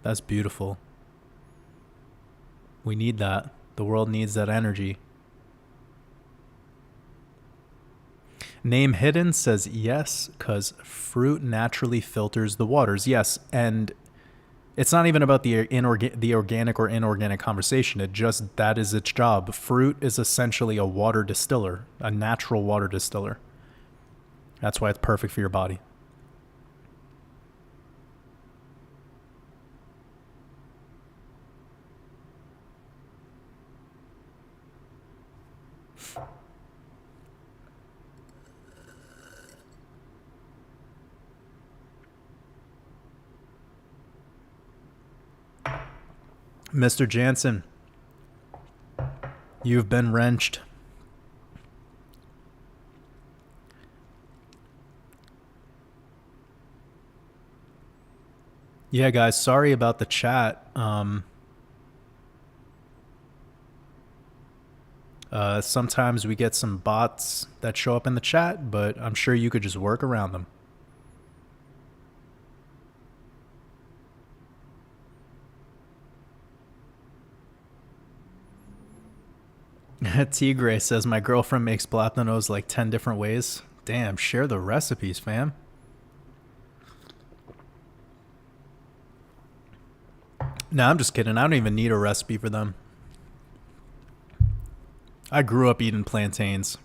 That's beautiful. We need that. The world needs that energy. Name Hidden says yes, because fruit naturally filters the waters. Yes, and it's not even about the organic or inorganic conversation. That is its job. Fruit is essentially a water distiller, a natural water distiller. That's why it's perfect for your body. Mr. Jansen, you've been wrenched. Yeah, guys, sorry about the chat. Sometimes we get some bots that show up in the chat, but I'm sure you could just work around them. Tigre says, my girlfriend makes platanos like 10 different ways. Damn, share the recipes, fam. No, I'm just kidding. I don't even need a recipe for them. I grew up eating plantains.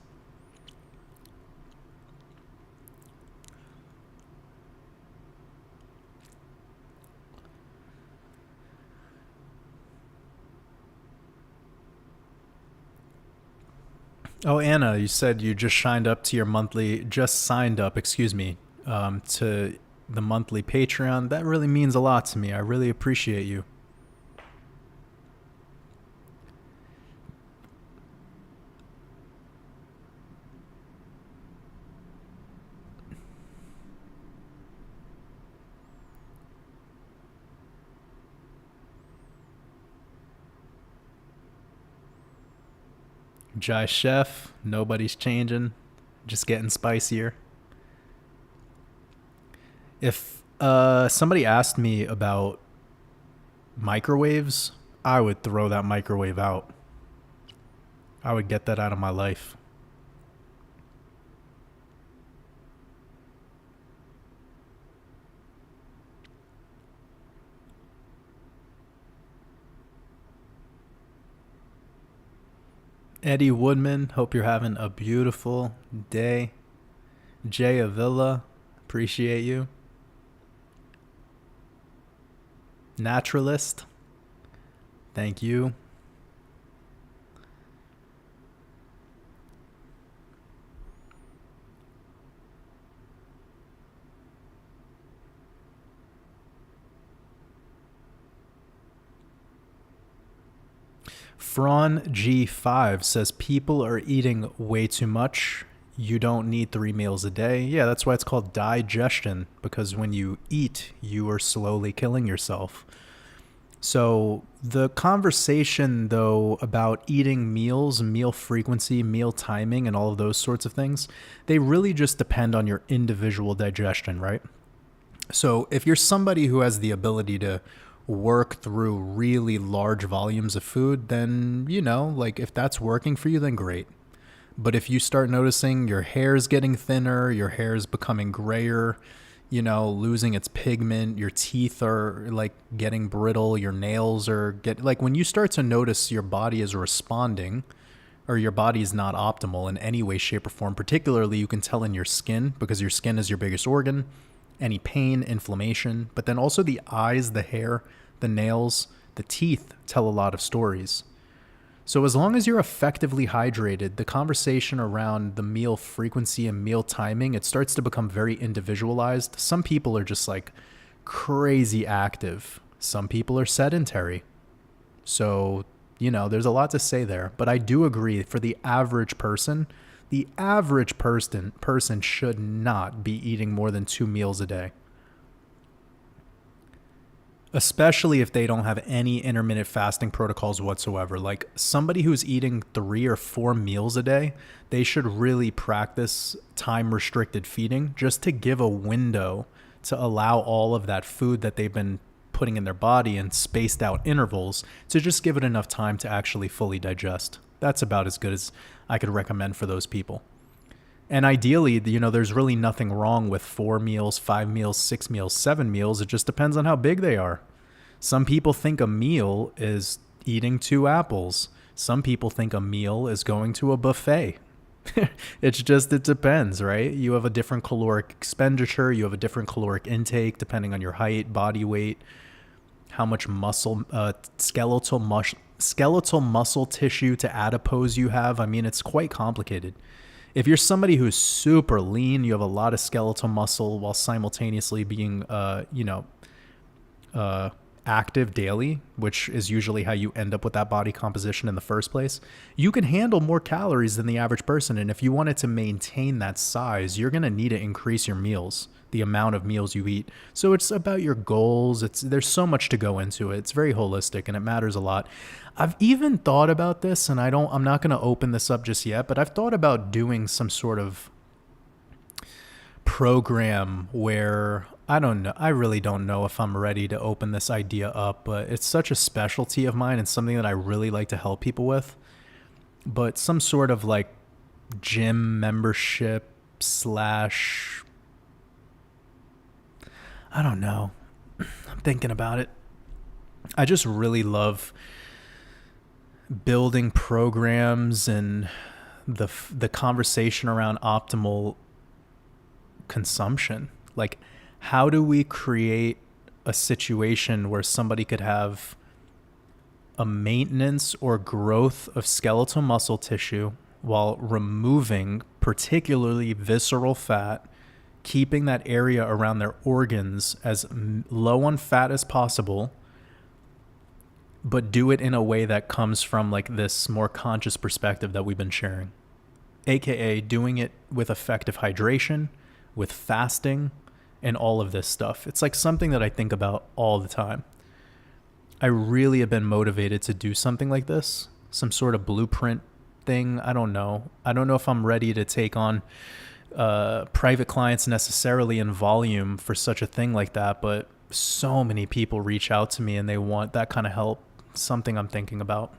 Oh, Anna, you said you just signed up to to the monthly Patreon. That really means a lot to me. I really appreciate you. Jai Chef, nobody's changing, just getting spicier. If somebody asked me about microwaves, I would throw that microwave out. I would get that out of my life. Eddie Woodman, hope you're having a beautiful day. Jay Avila, appreciate you. Naturalist, thank you. Fron G5 says people are eating way too much. You don't need 3 meals a day. Yeah, that's why it's called digestion, because when you eat, you are slowly killing yourself. So the conversation, though, about eating meals, meal frequency, meal timing, and all of those sorts of things, they really just depend on your individual digestion, right? So if you're somebody who has the ability to work through really large volumes of food, then, like if that's working for you, then great. But if you start noticing your hair's getting thinner, your hair's becoming grayer, losing its pigment, your teeth are like getting brittle, your nails are like when you start to notice your body is responding or your body is not optimal in any way, shape, or form, particularly you can tell in your skin because your skin is your biggest organ, any pain, inflammation, but then also the eyes, the hair, the nails, the teeth tell a lot of stories. So as long as you're effectively hydrated, the conversation around the meal frequency and meal timing, it starts to become very individualized. Some people are just like crazy active. Some people are sedentary. So, there's a lot to say there. But I do agree for the average person should not be eating more than 2 meals a day. Especially if they don't have any intermittent fasting protocols whatsoever. Like somebody who's eating 3 or 4 meals a day, they should really practice time restricted feeding just to give a window to allow all of that food that they've been putting in their body in spaced out intervals to just give it enough time to actually fully digest. That's about as good as I could recommend for those people. And ideally, there's really nothing wrong with 4 meals, 5 meals, 6 meals, 7 meals. It just depends on how big they are. Some people think a meal is eating 2 apples. Some people think a meal is going to a buffet. It depends, right? You have a different caloric expenditure. You have a different caloric intake depending on your height, body weight, how much muscle, skeletal muscle tissue to adipose you have. I mean, it's quite complicated. If you're somebody who's super lean, you have a lot of skeletal muscle while simultaneously being, active daily, which is usually how you end up with that body composition in the first place, you can handle more calories than the average person. And if you wanted to maintain that size, you're going to need to increase your meals, the amount of meals you eat. So it's about your goals. There's so much to go into it. It's very holistic and it matters a lot. I've even thought about this, and I'm not going to open this up just yet, but I've thought about doing some sort of program where I don't know. I really don't know if I'm ready to open this idea up, but it's such a specialty of mine and something that I really like to help people with. But some sort of like gym membership / I don't know. I'm thinking about it. I just really love building programs and the conversation around optimal consumption. Like, how do we create a situation where somebody could have a maintenance or growth of skeletal muscle tissue while removing particularly visceral fat, keeping that area around their organs as low on fat as possible, but do it in a way that comes from like this more conscious perspective that we've been sharing, aka doing it with effective hydration, with fasting, and all of this stuff. It's like something that I think about all the time. I really have been motivated to do something like this, some sort of blueprint thing. I don't know if I'm ready to take on private clients necessarily in volume for such a thing like that, but so many people reach out to me and they want that kind of help. Something I'm thinking about.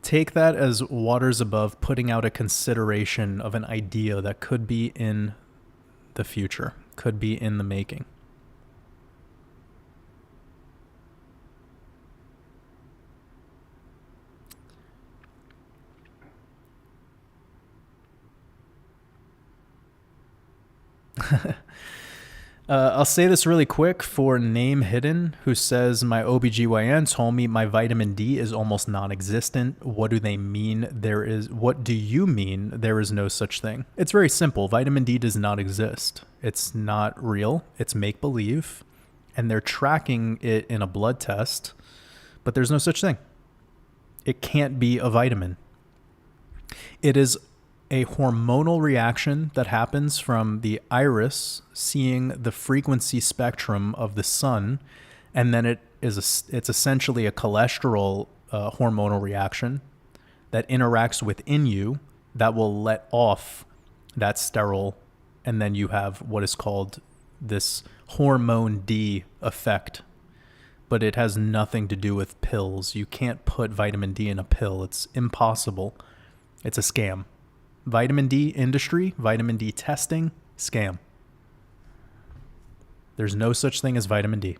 Take that as waters above putting out a consideration of an idea that could be in the future, could be in the making. I'll say this really quick for Name Hidden, who says, my OBGYN told me my vitamin D is almost non-existent. What do they mean? What do you mean there is no such thing? It's very simple. Vitamin D does not exist. It's not real. It's make-believe. And they're tracking it in a blood test, but there's no such thing. It can't be a vitamin. It is a hormonal reaction that happens from the iris seeing the frequency spectrum of the sun, and then it's essentially a cholesterol hormonal reaction that interacts within you that will let off that sterol, and then you have what is called this hormone D effect. But it has nothing to do with pills. You can't put vitamin D in a pill. It's impossible. It's a scam. Vitamin D industry, vitamin D testing, scam. There's no such thing as vitamin D.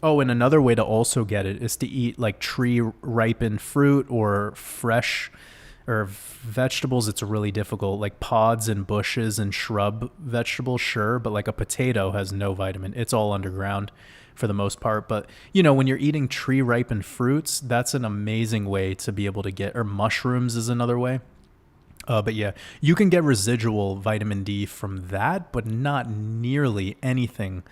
Oh, and another way to also get it is to eat like tree ripened fruit or fresh or vegetables. It's really difficult, like pods and bushes and shrub vegetables, sure, but like a potato has no vitamin. It's all underground for the most part. But, you know, when you're eating tree ripened fruits, that's an amazing way to be able to get, or mushrooms is another way. But yeah, you can get residual vitamin D from that, but not nearly anything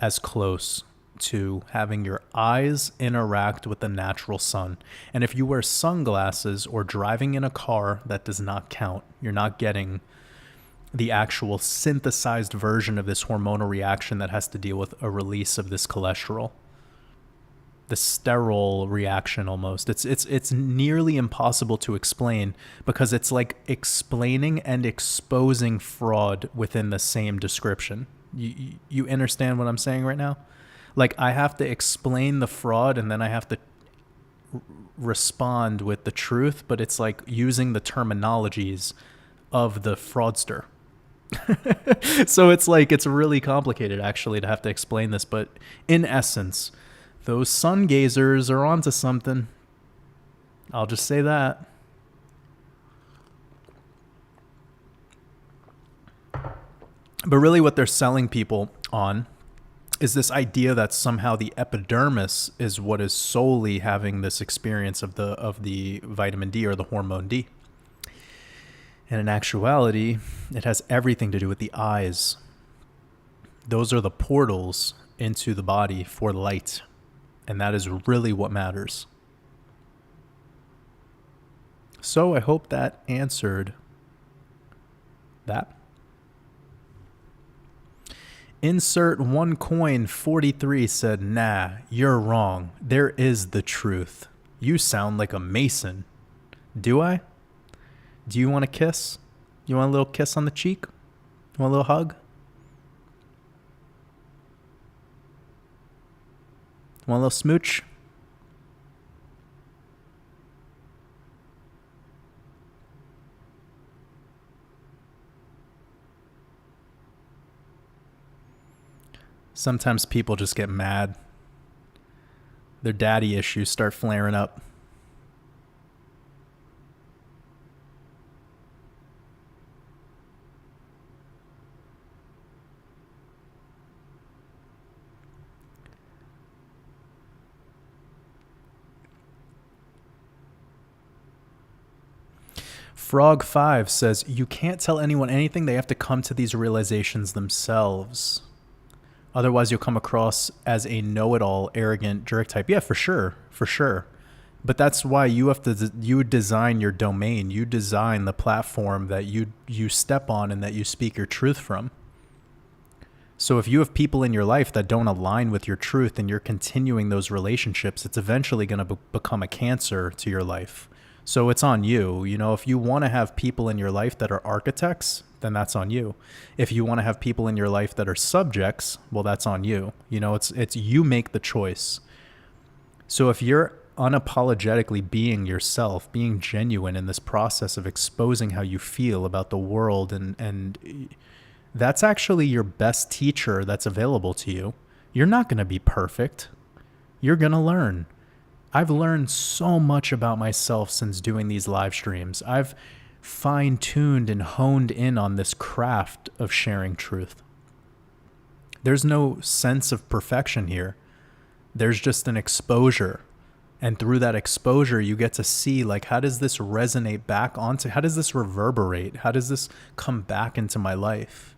as close to having your eyes interact with the natural sun. And if you wear sunglasses or driving in a car, that does not count. You're not getting the actual synthesized version of this hormonal reaction that has to deal with a release of this cholesterol. The sterol reaction almost. It's nearly impossible to explain because it's like explaining and exposing fraud within the same description. You understand what I'm saying right now? Like I have to explain the fraud and then I have to respond with the truth, but it's like using the terminologies of the fraudster. So it's like, it's really complicated actually to have to explain this, but in essence, those sun gazers are onto something. I'll just say that. But really what they're selling people on is this idea that somehow the epidermis is what is solely having this experience of the vitamin D or the hormone D. And in actuality, it has everything to do with the eyes. Those are the portals into the body for light. And that is really what matters. So I hope that answered that. Insert one coin 43 said, nah, you're wrong. There is the truth. You sound like a Mason. Do I? Do you want a kiss? You want a little kiss on the cheek? You want a little hug? Want a little smooch? Sometimes people just get mad. Their daddy issues start flaring up. Frog5 says, you can't tell anyone anything. They have to come to these realizations themselves. Otherwise, you'll come across as a know-it-all, arrogant jerk type. Yeah, for sure. For sure. But that's why you design your domain. You design the platform that you step on and that you speak your truth from. So if you have people in your life that don't align with your truth and you're continuing those relationships, it's eventually going to become a cancer to your life. So it's on you. You know, if you want to have people in your life that are architects, then that's on you. If you want to have people in your life that are subjects, well, that's on you. You know, it's you make the choice. So if you're unapologetically being yourself, being genuine in this process of exposing how you feel about the world, and that's actually your best teacher that's available to you. You're not going to be perfect. You're going to learn. I've learned so much about myself since doing these live streams. I've fine-tuned and honed in on this craft of sharing truth. There's no sense of perfection here. There's just an exposure. And through that exposure, you get to see, like, how does this resonate back onto, how does this reverberate? How does this come back into my life?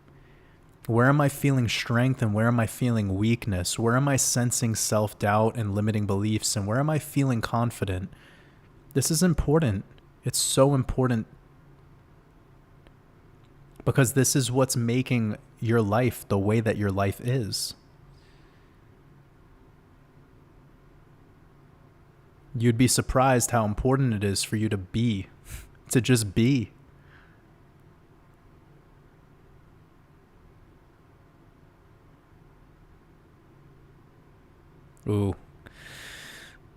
Where am I feeling strength and where am I feeling weakness? Where am I sensing self-doubt and limiting beliefs? And where am I feeling confident? This is important. It's so important because this is what's making your life the way that your life is. You'd be surprised how important it is for you to be, to just be. Ooh.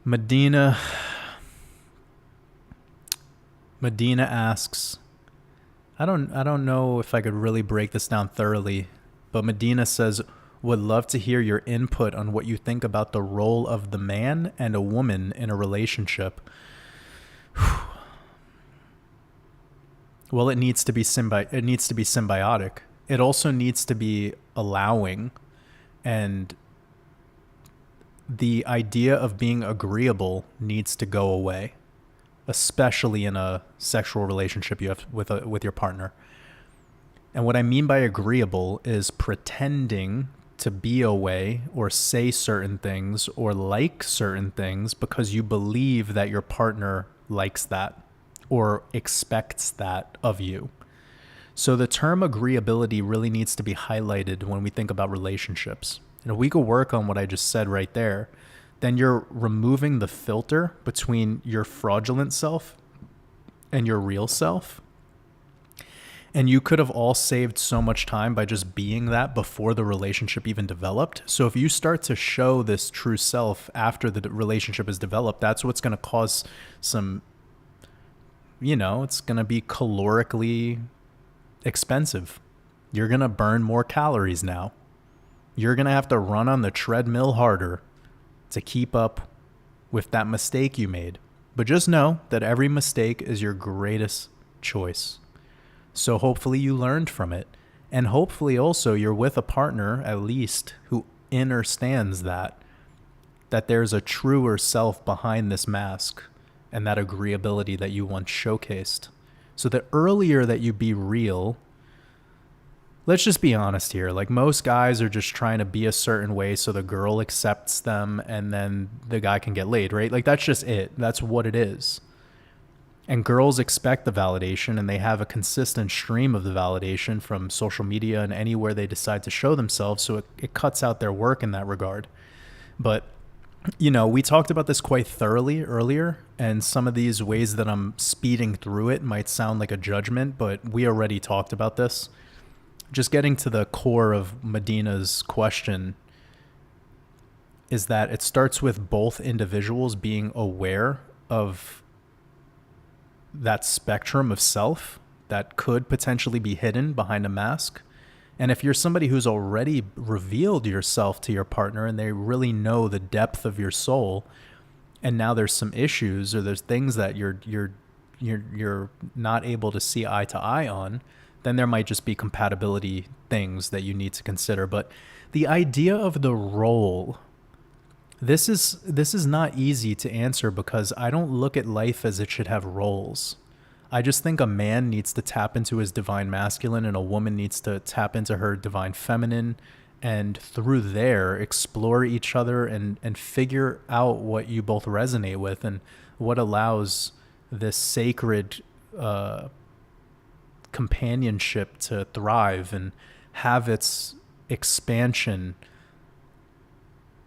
Medina asks, I don't know if I could really break this down thoroughly, but Medina says, would love to hear your input on what you think about the role of the man and a woman in a relationship. Well, it needs to be symbiotic. It also needs to be allowing, and the idea of being agreeable needs to go away, especially in a sexual relationship you have with your partner. And what I mean by agreeable is pretending to be a way or say certain things or like certain things because you believe that your partner likes that or expects that of you. So the term agreeability really needs to be highlighted when we think about relationships. And if we could work on what I just said right there, then you're removing the filter between your fraudulent self and your real self. And you could have all saved so much time by just being that before the relationship even developed. So if you start to show this true self after the relationship is developed, that's what's going to cause some, it's going to be calorically expensive. You're going to burn more calories now. You're going to have to run on the treadmill harder to keep up with that mistake you made. But just know that every mistake is your greatest choice. So hopefully you learned from it. And hopefully also you're with a partner, at least, who understands that there's a truer self behind this mask and that agreeability that you once showcased. So the earlier that you be real, let's just be honest here. Like, most guys are just trying to be a certain way so the girl accepts them and then the guy can get laid, right? Like, that's just it. That's what it is. And girls expect the validation, and they have a consistent stream of the validation from social media and anywhere they decide to show themselves. So it cuts out their work in that regard. But, we talked about this quite thoroughly earlier, and some of these ways that I'm speeding through it might sound like a judgment, but we already talked about this. Just getting to the core of Medina's question is that it starts with both individuals being aware of that spectrum of self that could potentially be hidden behind a mask. And if you're somebody who's already revealed yourself to your partner and they really know the depth of your soul, and now there's some issues or there's things that you're not able to see eye to eye on, then there might just be compatibility things that you need to consider. But the idea of the role, this is not easy to answer because I don't look at life as it should have roles. I just think a man needs to tap into his divine masculine and a woman needs to tap into her divine feminine, and through there explore each other and figure out what you both resonate with and what allows this sacred companionship to thrive and have its expansion.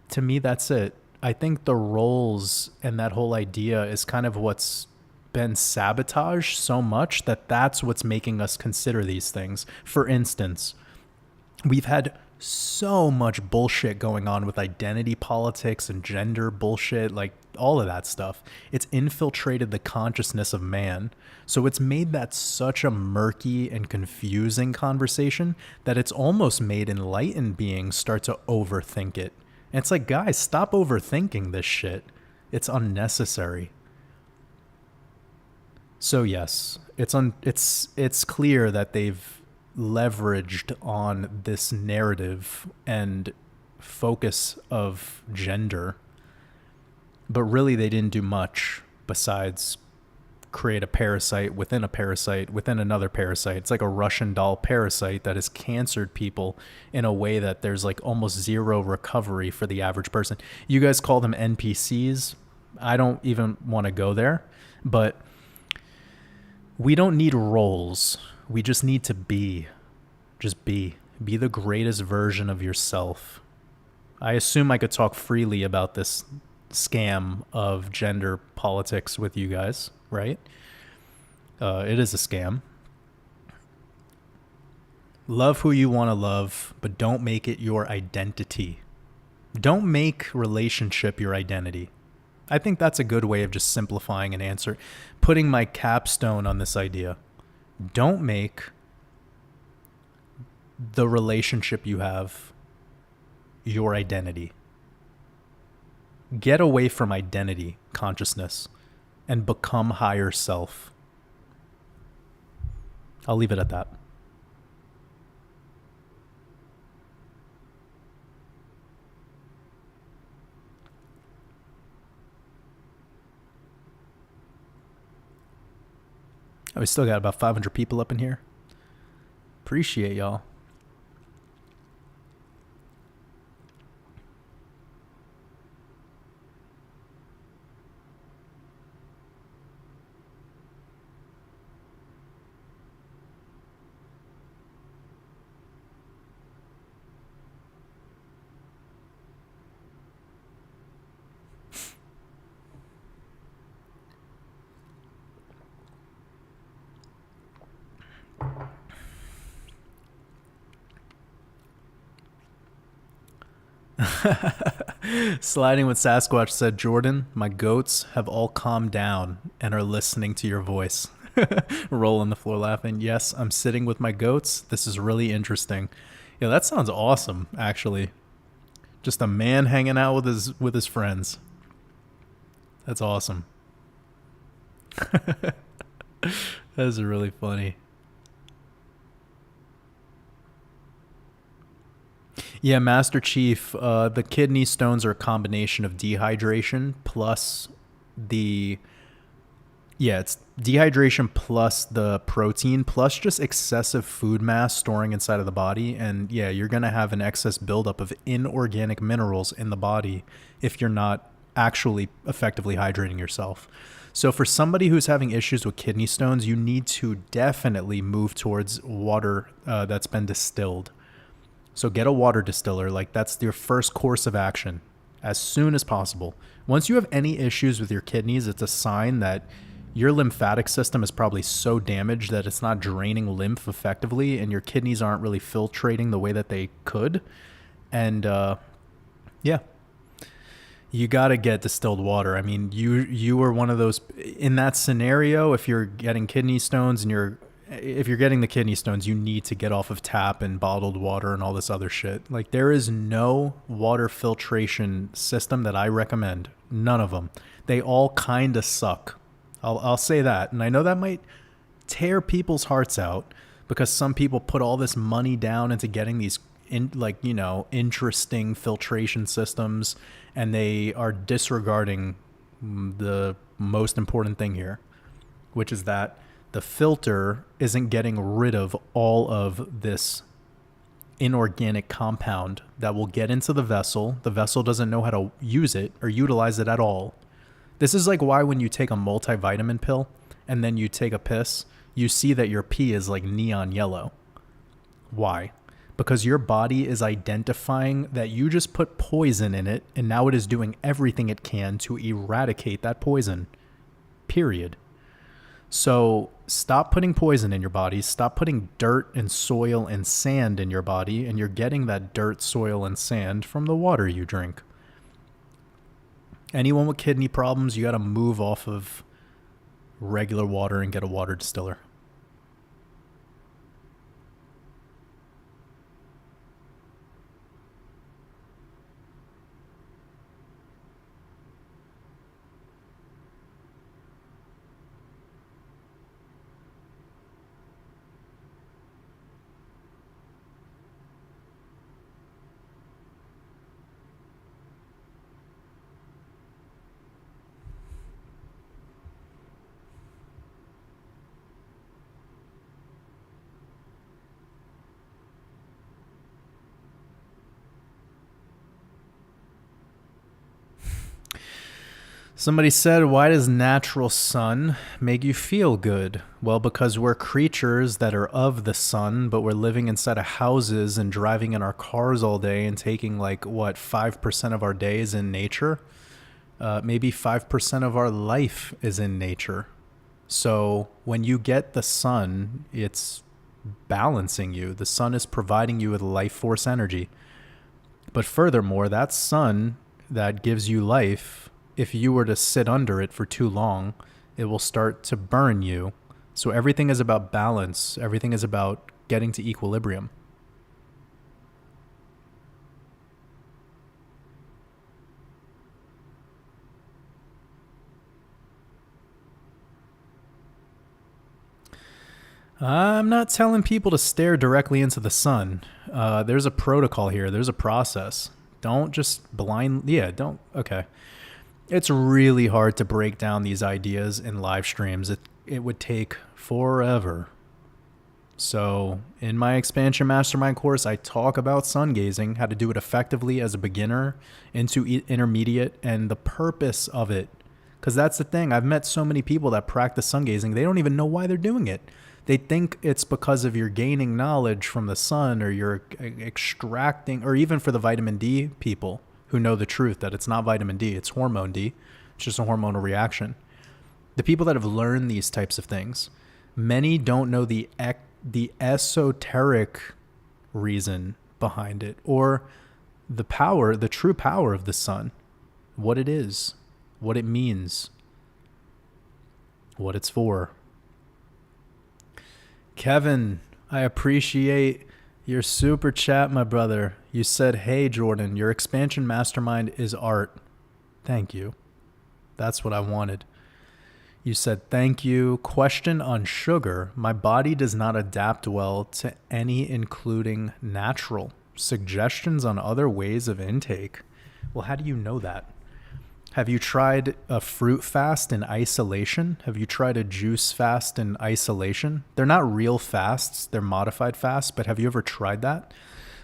To me, that's it. I think the roles and that whole idea is kind of what's been sabotaged so much that's what's making us consider these things. For instance, we've had so much bullshit going on with identity politics and gender bullshit, like all of that stuff. It's infiltrated the consciousness of man. So it's made that such a murky and confusing conversation that it's almost made enlightened beings start to overthink it. And it's like, guys, stop overthinking this shit. It's unnecessary. So yes, It's clear that they've leveraged on this narrative and focus of gender, but really they didn't do much besides create a parasite within another parasite. It's like a Russian doll parasite that has cancered people in a way that there's like almost zero recovery for the average person. You guys call them NPCs. I don't even want to go there, but we don't need roles. We just need to be. Just be. Be the greatest version of yourself. I assume I could talk freely about this scam of gender politics with you guys, right? It is a scam. Love who you want to love, but don't make it your identity. Don't make relationship your identity. I think that's a good way of just simplifying an answer, putting my capstone on this idea. Don't make the relationship you have your identity. Get away from identity consciousness and become higher self. I'll leave it at that. Oh, we still got about 500 people up in here. Appreciate y'all. Sliding with Sasquatch said, Jordan, my goats have all calmed down and are listening to your voice. Roll on the floor laughing. Yes, I'm sitting with my goats. This is really interesting. Yeah, that sounds awesome, actually. Just a man hanging out with his friends. That's awesome. That is really funny. Yeah, Master Chief, the kidney stones are a combination of dehydration plus the it's dehydration plus the protein plus just excessive food mass storing inside of the body. And yeah, you're going to have an excess buildup of inorganic minerals in the body if you're not actually effectively hydrating yourself. So for somebody who's having issues with kidney stones, you need to definitely move towards water that's been distilled. So get a water distiller. Like, that's your first course of action as soon as possible. Once you have any issues with your kidneys, it's a sign that your lymphatic system is probably so damaged that it's not draining lymph effectively and your kidneys aren't really filtrating the way that they could. And yeah, you got to get distilled water. I mean, you are one of those in that scenario. If you're getting kidney stones and if you're getting the kidney stones, you need to get off of tap and bottled water and all this other shit. Like, there is no water filtration system that I recommend. None of them. They all kind of suck. I'll say that. And I know that might tear people's hearts out because some people put all this money down into getting these interesting filtration systems, and they are disregarding the most important thing here, which is that the filter isn't getting rid of all of this inorganic compound that will get into the vessel. The vessel doesn't know how to use it or utilize it at all. This is like why when you take a multivitamin pill and then you take a piss, you see that your pee is like neon yellow. Why? Because your body is identifying that you just put poison in it, and now it is doing everything it can to eradicate that poison. Period. So stop putting poison in your body. Stop putting dirt and soil and sand in your body, and you're getting that dirt, soil, and sand from the water you drink. Anyone with kidney problems, you got to move off of regular water and get a water distiller. Somebody said, why does natural sun make you feel good? Well, because we're creatures that are of the sun, but we're living inside of houses and driving in our cars all day and taking 5% of our days in nature. Maybe 5% of our life is in nature. So when you get the sun, it's balancing you. The sun is providing you with life force energy. But furthermore, that sun that gives you life, if you were to sit under it for too long, it will start to burn you. So everything is about balance. Everything is about getting to equilibrium. I'm not telling people to stare directly into the sun. There's a protocol here. There's a process. Don't just okay. It's really hard to break down these ideas in live streams. It would take forever. So in my expansion mastermind course, I talk about sun gazing, how to do it effectively as a beginner into intermediate, and the purpose of it. Because that's the thing. I've met so many people that practice sun gazing. They don't even know why they're doing it. They think it's because of you're gaining knowledge from the sun, or you're extracting, or even for the vitamin D people who know the truth that it's not vitamin D, it's hormone D. It's just a hormonal reaction. The people that have learned these types of things, many don't know the esoteric reason behind it, or the true power of the sun, what it is, what it means, what it's for. Kevin, I appreciate your super chat, my brother. You said, hey, Jordan, your expansion mastermind is art. Thank you. That's what I wanted. You said, thank you. Question on sugar. My body does not adapt well to any, including natural. Suggestions on other ways of intake. Well, how do you know that? Have you tried a fruit fast in isolation? Have you tried a juice fast in isolation? They're not real fasts, they're modified fasts, but have you ever tried that?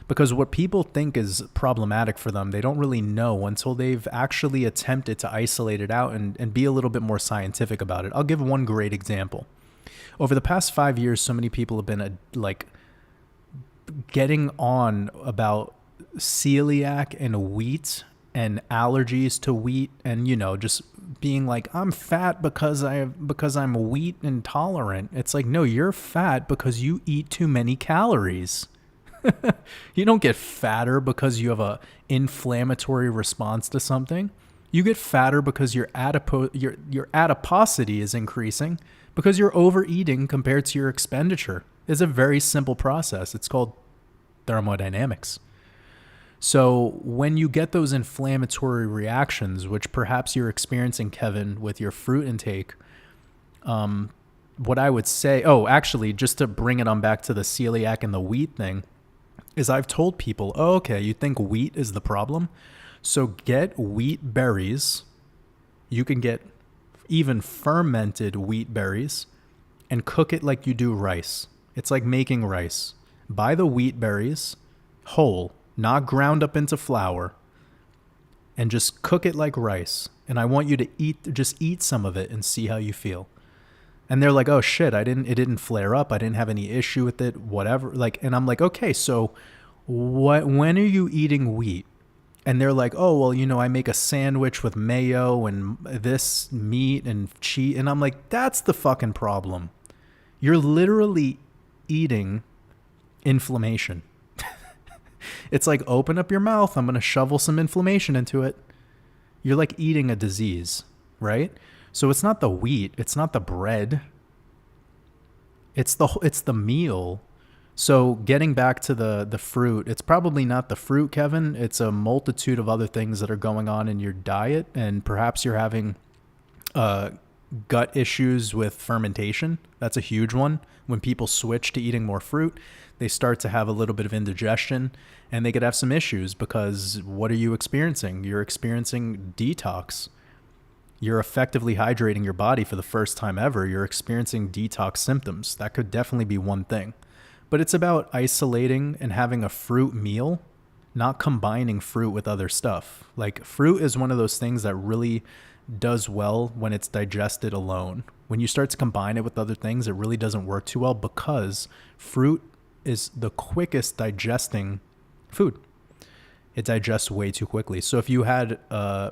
Because what people think is problematic for them, they don't really know until they've actually attempted to isolate it out and be a little bit more scientific about it. I'll give one great example. Over the past 5 years, so many people have been getting on about celiac and wheat and allergies to wheat, and just being like, I'm fat because I'm wheat intolerant. It's like, no, you're fat because you eat too many calories. You don't get fatter because you have a inflammatory response to something. You get fatter because your adiposity is increasing because you're overeating compared to your expenditure. It's a very simple process. It's called thermodynamics. So when you get those inflammatory reactions, which perhaps you're experiencing, Kevin, with your fruit intake, what I would say, actually, just to bring it on back to the celiac and the wheat thing, is I've told people, okay, you think wheat is the problem? So get wheat berries. You can get even fermented wheat berries and cook it like you do rice. It's like making rice. Buy the wheat berries whole, not ground up into flour, and just cook it like rice. And I want you to eat some of it and see how you feel. And they're like, oh shit, it didn't flare up. I didn't have any issue with it, whatever. And I'm like, okay, so when are you eating wheat? And they're like, oh, well, I make a sandwich with mayo and this meat and cheese. And I'm like, that's the fucking problem. You're literally eating inflammation. It's like, open up your mouth. I'm going to shovel some inflammation into it. You're like eating a disease, right? So it's not the wheat. It's not the bread. It's the meal. So getting back to the fruit, it's probably not the fruit, Kevin. It's a multitude of other things that are going on in your diet. And perhaps you're having gut issues with fermentation. That's a huge one. When people switch to eating more fruit, they start to have a little bit of indigestion, and they could have some issues because what are you experiencing? You're experiencing detox. You're effectively hydrating your body for the first time ever. You're experiencing detox symptoms. That could definitely be one thing. But it's about isolating and having a fruit meal, not combining fruit with other stuff. Like, fruit is one of those things that really does well when it's digested alone. When you start to combine it with other things, it really doesn't work too well because fruit is the quickest digesting food. It digests way too quickly. So if you had,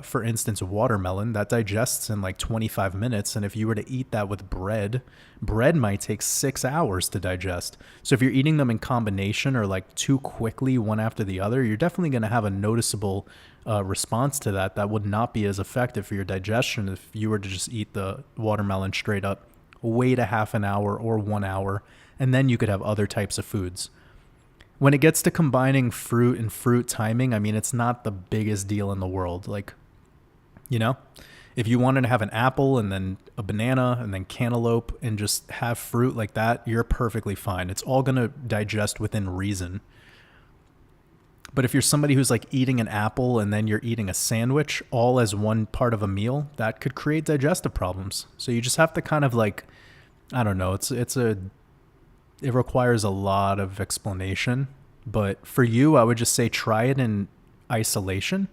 for instance, a watermelon, that digests in like 25 minutes. And if you were to eat that with bread, bread might take 6 hours to digest. So if you're eating them in combination or like too quickly, one after the other, you're definitely going to have a noticeable response to that. That would not be as effective for your digestion if you were to just eat the watermelon straight up, wait a half an hour or 1 hour, and then you could have other types of foods. When it gets to combining fruit and fruit timing, I mean, it's not the biggest deal in the world. Like, you know, if you wanted to have an apple and then a banana and then cantaloupe and just have fruit like that, you're perfectly fine. It's all going to digest within reason. But if you're somebody who's like eating an apple and then you're eating a sandwich all as one part of a meal, that could create digestive problems. So you just have to kind of like, I don't know, it requires a lot of explanation, but for you, I would just say try it in isolation,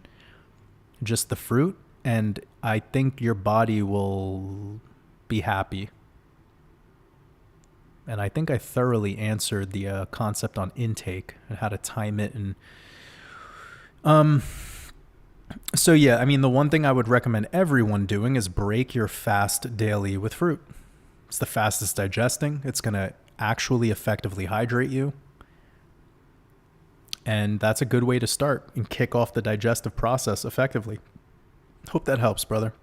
just the fruit, and I think your body will be happy. And I think I thoroughly answered the concept on intake and how to time it. And so yeah, I mean, the one thing I would recommend everyone doing is break your fast daily with fruit. It's the fastest digesting. It's going to actually effectively hydrate you. And that's a good way to start and kick off the digestive process effectively. Hope that helps, brother.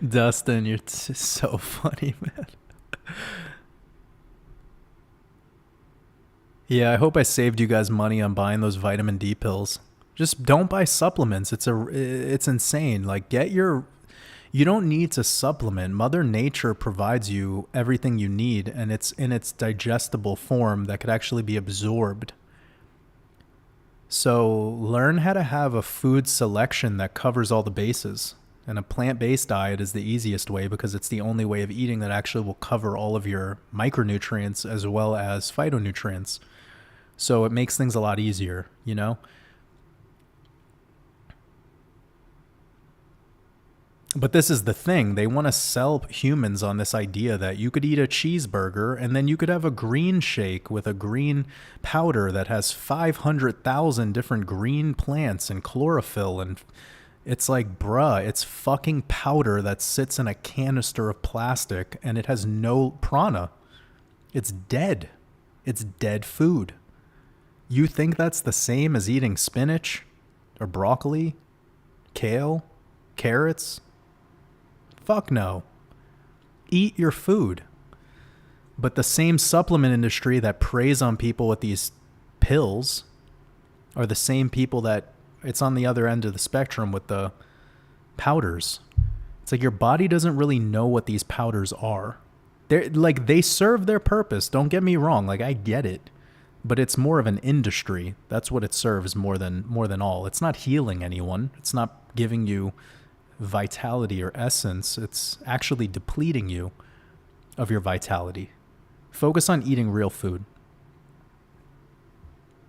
Dustin, you're so funny, man. Yeah, I hope I saved you guys money on buying those vitamin D pills. Just don't buy supplements. It's insane. Like you don't need to supplement. Mother Nature provides you everything you need, and it's in its digestible form that could actually be absorbed. So learn how to have a food selection that covers all the bases. And a plant-based diet is the easiest way because it's the only way of eating that actually will cover all of your micronutrients as well as phytonutrients. So it makes things a lot easier, you know? But this is the thing. They want to sell humans on this idea that you could eat a cheeseburger and then you could have a green shake with a green powder that has 500,000 different green plants and chlorophyll. And it's like, bruh, it's fucking powder that sits in a canister of plastic and it has no prana. It's dead. It's dead food. You think that's the same as eating spinach or broccoli, kale, carrots? Fuck no. Eat your food. But the same supplement industry that preys on people with these pills are the same people that it's on the other end of the spectrum with the powders. It's like your body doesn't really know what these powders are. They serve their purpose. Don't get me wrong. Like I get it, but it's more of an industry. That's what it serves more than all. It's not healing anyone. It's not giving you vitality or essence. It's actually depleting you of your vitality. Focus on eating real food.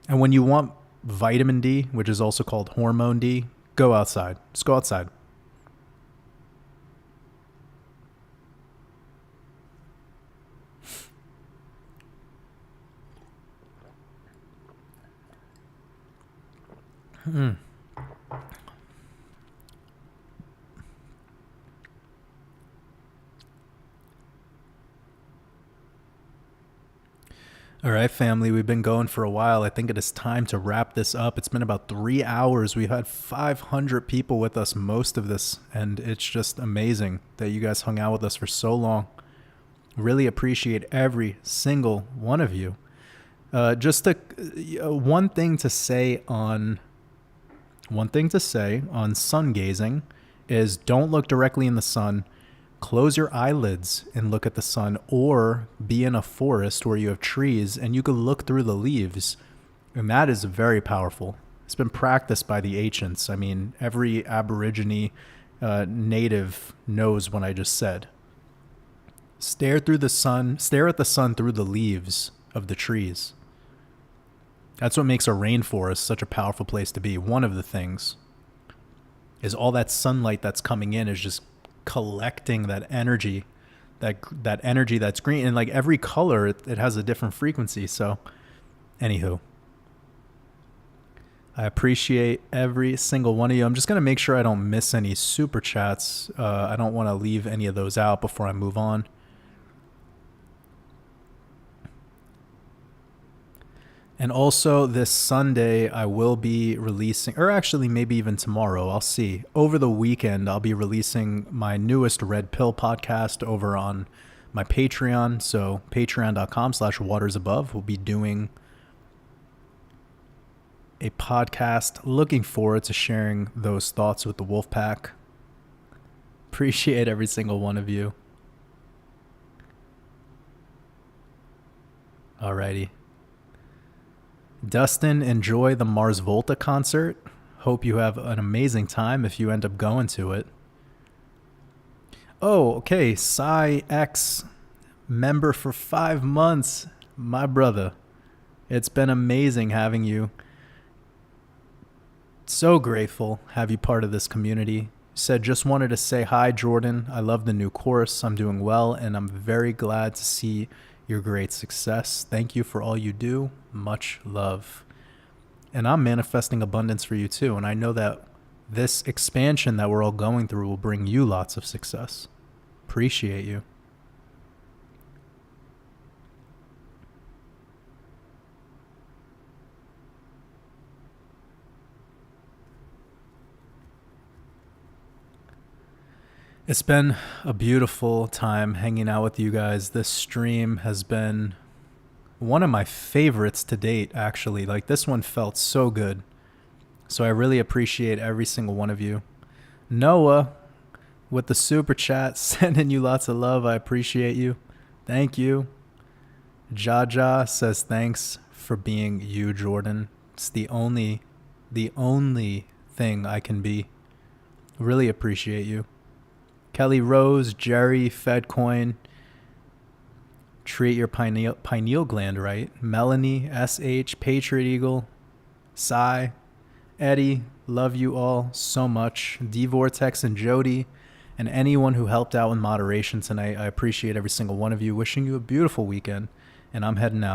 And when you want vitamin D, which is also called hormone D, go outside. Just go outside. All right, family, we've been going for a while. I think it is time to wrap this up. It's been about 3 hours. We've had 500 people with us most of this, and it's just amazing that you guys hung out with us for so long. Really appreciate every single one of you. One thing to say on sun gazing is don't look directly in the sun. Close your eyelids and look at the sun, or be in a forest where you have trees and you can look through the leaves. And that is very powerful. It's been practiced by the ancients. I mean, every Aborigine native knows what I just said. Stare at the sun through the leaves of the trees. That's what makes a rainforest such a powerful place to be. One of the things is all that sunlight that's coming in is just collecting that energy, that energy that's green. And like every color, it has a different frequency. So anywho, I appreciate every single one of you. I'm just going to make sure I don't miss any super chats. I don't want to leave any of those out before I move on. And also this Sunday, I will be releasing, or actually maybe even tomorrow, I'll see. Over the weekend, I'll be releasing my newest Red Pill podcast over on my Patreon. So patreon.com/watersabove. We'll be doing a podcast. Looking forward to sharing those thoughts with the Wolfpack. Appreciate every single one of you. Alrighty. Dustin, enjoy the Mars Volta concert. Hope you have an amazing time if you end up going to it. Oh, okay. Psy X, member for 5 months. My brother. It's been amazing having you. So grateful have you part of this community. Said, just wanted to say hi, Jordan. I love the new course. I'm doing well, and I'm very glad to see your great success. Thank you for all you do. Much love. And I'm manifesting abundance for you too. And I know that this expansion that we're all going through will bring you lots of success. Appreciate you. It's been a beautiful time hanging out with you guys. This stream has been one of my favorites to date, actually. Like, this one felt so good. So I really appreciate every single one of you. Noah, with the super chat, sending you lots of love. I appreciate you. Thank you. Jaja says thanks for being you, Jordan. It's the only thing I can be. Really appreciate you. Kelly Rose, Jerry, Fedcoin, treat your pineal gland right. Melanie, SH, Patriot Eagle, Cy, Eddie, love you all so much. D-Vortex and Jody, and anyone who helped out in moderation tonight. I appreciate every single one of you. Wishing you a beautiful weekend, and I'm heading out.